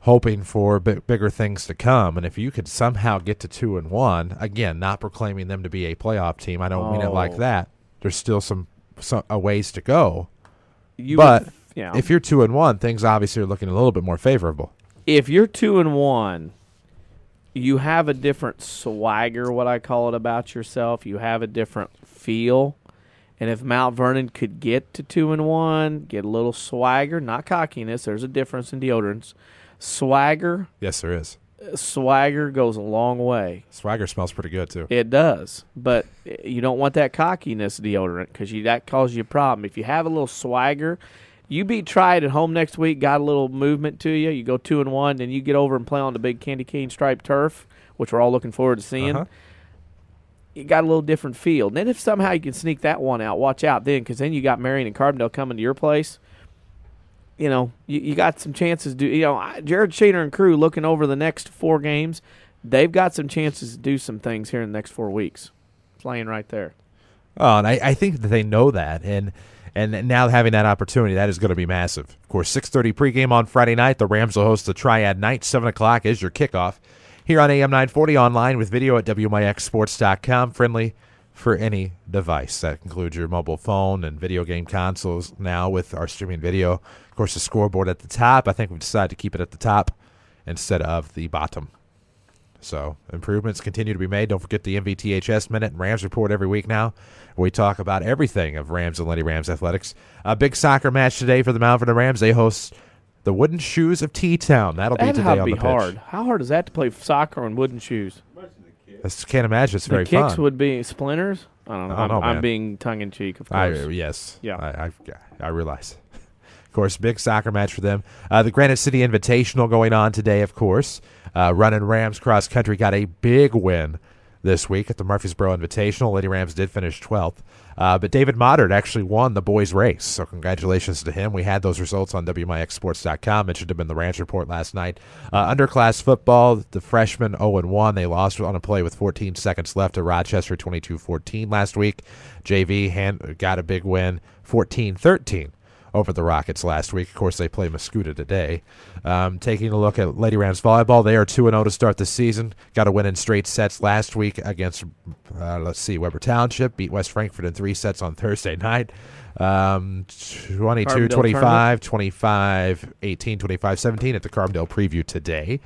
S2: hoping for bigger things to come. And if you could somehow get to 2-1, again, not proclaiming them to be a playoff team. I don't mean it like that. There's still some ways to go. If you're 2-1, things obviously are looking a little bit more favorable.
S3: If you're 2-1, you have a different swagger, what I call it, about yourself. You have a different feel. And if Mount Vernon could get to 2-1, get a little swagger, not cockiness, there's a difference in deodorants. Swagger.
S2: Yes, there is.
S3: Swagger goes a long way.
S2: Swagger smells pretty good, too.
S3: It does. But you don't want that cockiness deodorant because that causes you a problem. If you have a little swagger, you beat Triad at home next week, got a little movement to you. You go 2-1, then you get over and play on the big candy cane striped turf, which we're all looking forward to seeing. You got a little different feel. And then if somehow you can sneak that one out, watch out then, because then you got Marion and Carbondale coming to your place. You got some chances. Jared Shaner and crew looking over the next 4 games, they've got some chances to do some things here in the next 4 weeks. Playing right there.
S2: Oh, and I think that they know that, and now having that opportunity, that is going to be massive. Of course, 6:30 pregame on Friday night. The Rams will host the Triad night. 7 o'clock is your kickoff here on AM 940, online with video at WMIXsports.com. Friendly for any device. That includes your mobile phone and video game consoles now with our streaming video. Of course, the scoreboard at the top. I think we've decided to keep it at the top instead of the bottom. So improvements continue to be made. Don't forget the MVTHS Minute and Rams Report every week now, where we talk about everything of Rams and Lady Rams athletics. A big soccer match today for the Mount Vernon Rams. They host the Wooden Shoes of T-Town. That'll be today on the pitch.
S3: Hard. How hard is that to play soccer on wooden shoes?
S2: I can't imagine it's very fun.
S3: The kicks would be splinters? I don't know. I'm being tongue-in-cheek, of course.
S2: Yes.
S3: Yeah.
S2: I realize. Of course, big soccer match for them. The Granite City Invitational going on today, of course. Running Rams cross country got a big win this week at the Murfreesboro Invitational. Lady Rams did finish 12th. But David Moddard actually won the boys' race, so congratulations to him. We had those results on WMIXsports.com. Mentioned them in the Rams report last night. Underclass football, the freshmen 0-1. They lost on a play with 14 seconds left to Rochester 22-14 last week. JV got a big win, 14-13. Over the Rockets last week. Of course, they play Mascoutah today. Taking a look at Lady Rams volleyball, they are 2-0 to start the season. Got a win in straight sets last week against, Weber Township. Beat West Frankfort in 3 sets on Thursday night. 22-25, 25-18, 25-17 at the Carbondale preview today.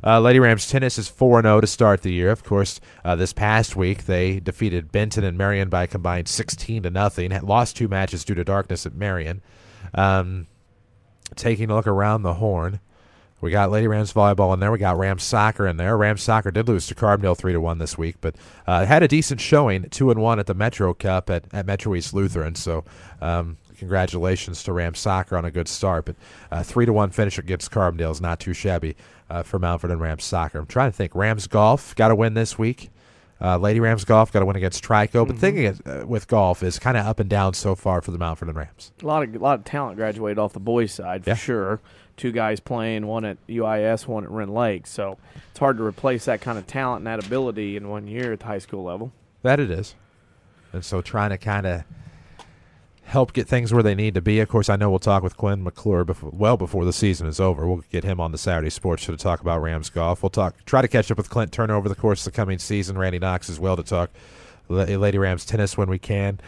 S2: Lady Rams tennis is 4-0 to start the year. Of course, this past week they defeated Benton and Marion by a combined 16-0. Had lost 2 matches due to darkness at Marion. Taking a look around the horn, we got Lady Rams volleyball in there. We got Rams soccer in there. Rams soccer did lose to Carbondale 3-1 this week, but had a decent showing, 2-1 at the Metro Cup at Metro East Lutheran. So congratulations to Rams soccer on a good start. But 3-1 finish against Carbondale is not too shabby for Mount Vernon Rams soccer. I'm trying to think. Rams golf got a win this week. Lady Rams golf got a win against Trico. But thinking with golf is kind of up and down so far for the Mount Vernon Rams.
S3: A lot of talent graduated off the boys' side for sure. 2 guys playing, one at UIS, one at Wren Lake. So it's hard to replace that kind of talent and that ability in 1 year at the high school level.
S2: That it is. And so trying to kind of help get things where they need to be. Of course, I know we'll talk with Quinn McClure before the season is over. We'll get him on the Saturday Sports Show to talk about Rams golf. We'll try to catch up with Clint Turner over the course of the coming season. Randy Knox as well to talk Lady Rams tennis when we can.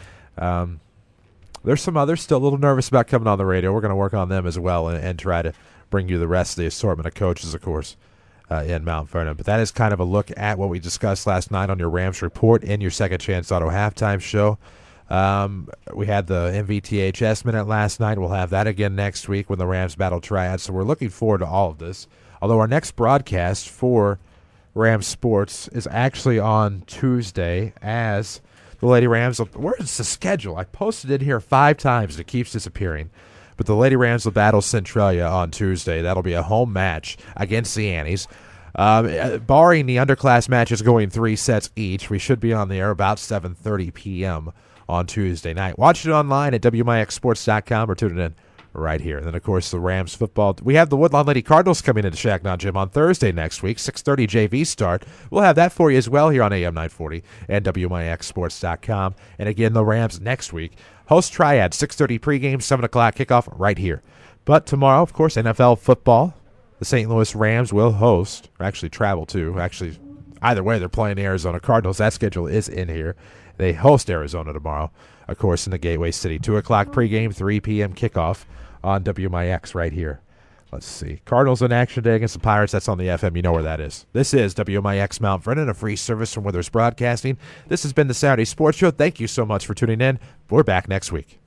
S2: There's some others still a little nervous about coming on the radio. We're going to work on them as well and try to bring you the rest of the assortment of coaches, of course, in Mount Vernon. But that is kind of a look at what we discussed last night on your Rams report in your Second Chance Auto halftime show. We had the MVTHS minute last night. We'll have that again next week when the Rams battle Triad. So we're looking forward to all of this. Although our next broadcast for Rams Sports is actually on Tuesday as the Lady Rams. Where's the schedule? I posted it here 5 times and it keeps disappearing. But the Lady Rams will battle Centralia on Tuesday. That'll be a home match against the Annies. Barring the underclass matches going 3 sets each, we should be on the air about 7:30 p.m. on Tuesday night. Watch it online at WMIXsports.com or tune it in right here. And then, of course, the Rams football. We have the Woodlawn Lady Cardinals coming into Shagnon Gym on Thursday next week, 6:30 JV start. We'll have that for you as well here on AM 940 and WMIXsports.com. And again, the Rams next week host Triad, 6:30 pregame, 7 o'clock kickoff right here. But tomorrow, of course, NFL football. The St. Louis Rams will host, or actually travel to. Actually, either way, they're playing the Arizona Cardinals. That schedule is in here. They host Arizona tomorrow, of course, in the Gateway City. 2 o'clock pregame, 3 p.m. kickoff on WMIX right here. Let's see. Cardinals in action today against the Pirates. That's on the FM. You know where that is. This is WMIX Mount Vernon, a free service from Withers Broadcasting. This has been the Saturday Sports Show. Thank you so much for tuning in. We're back next week.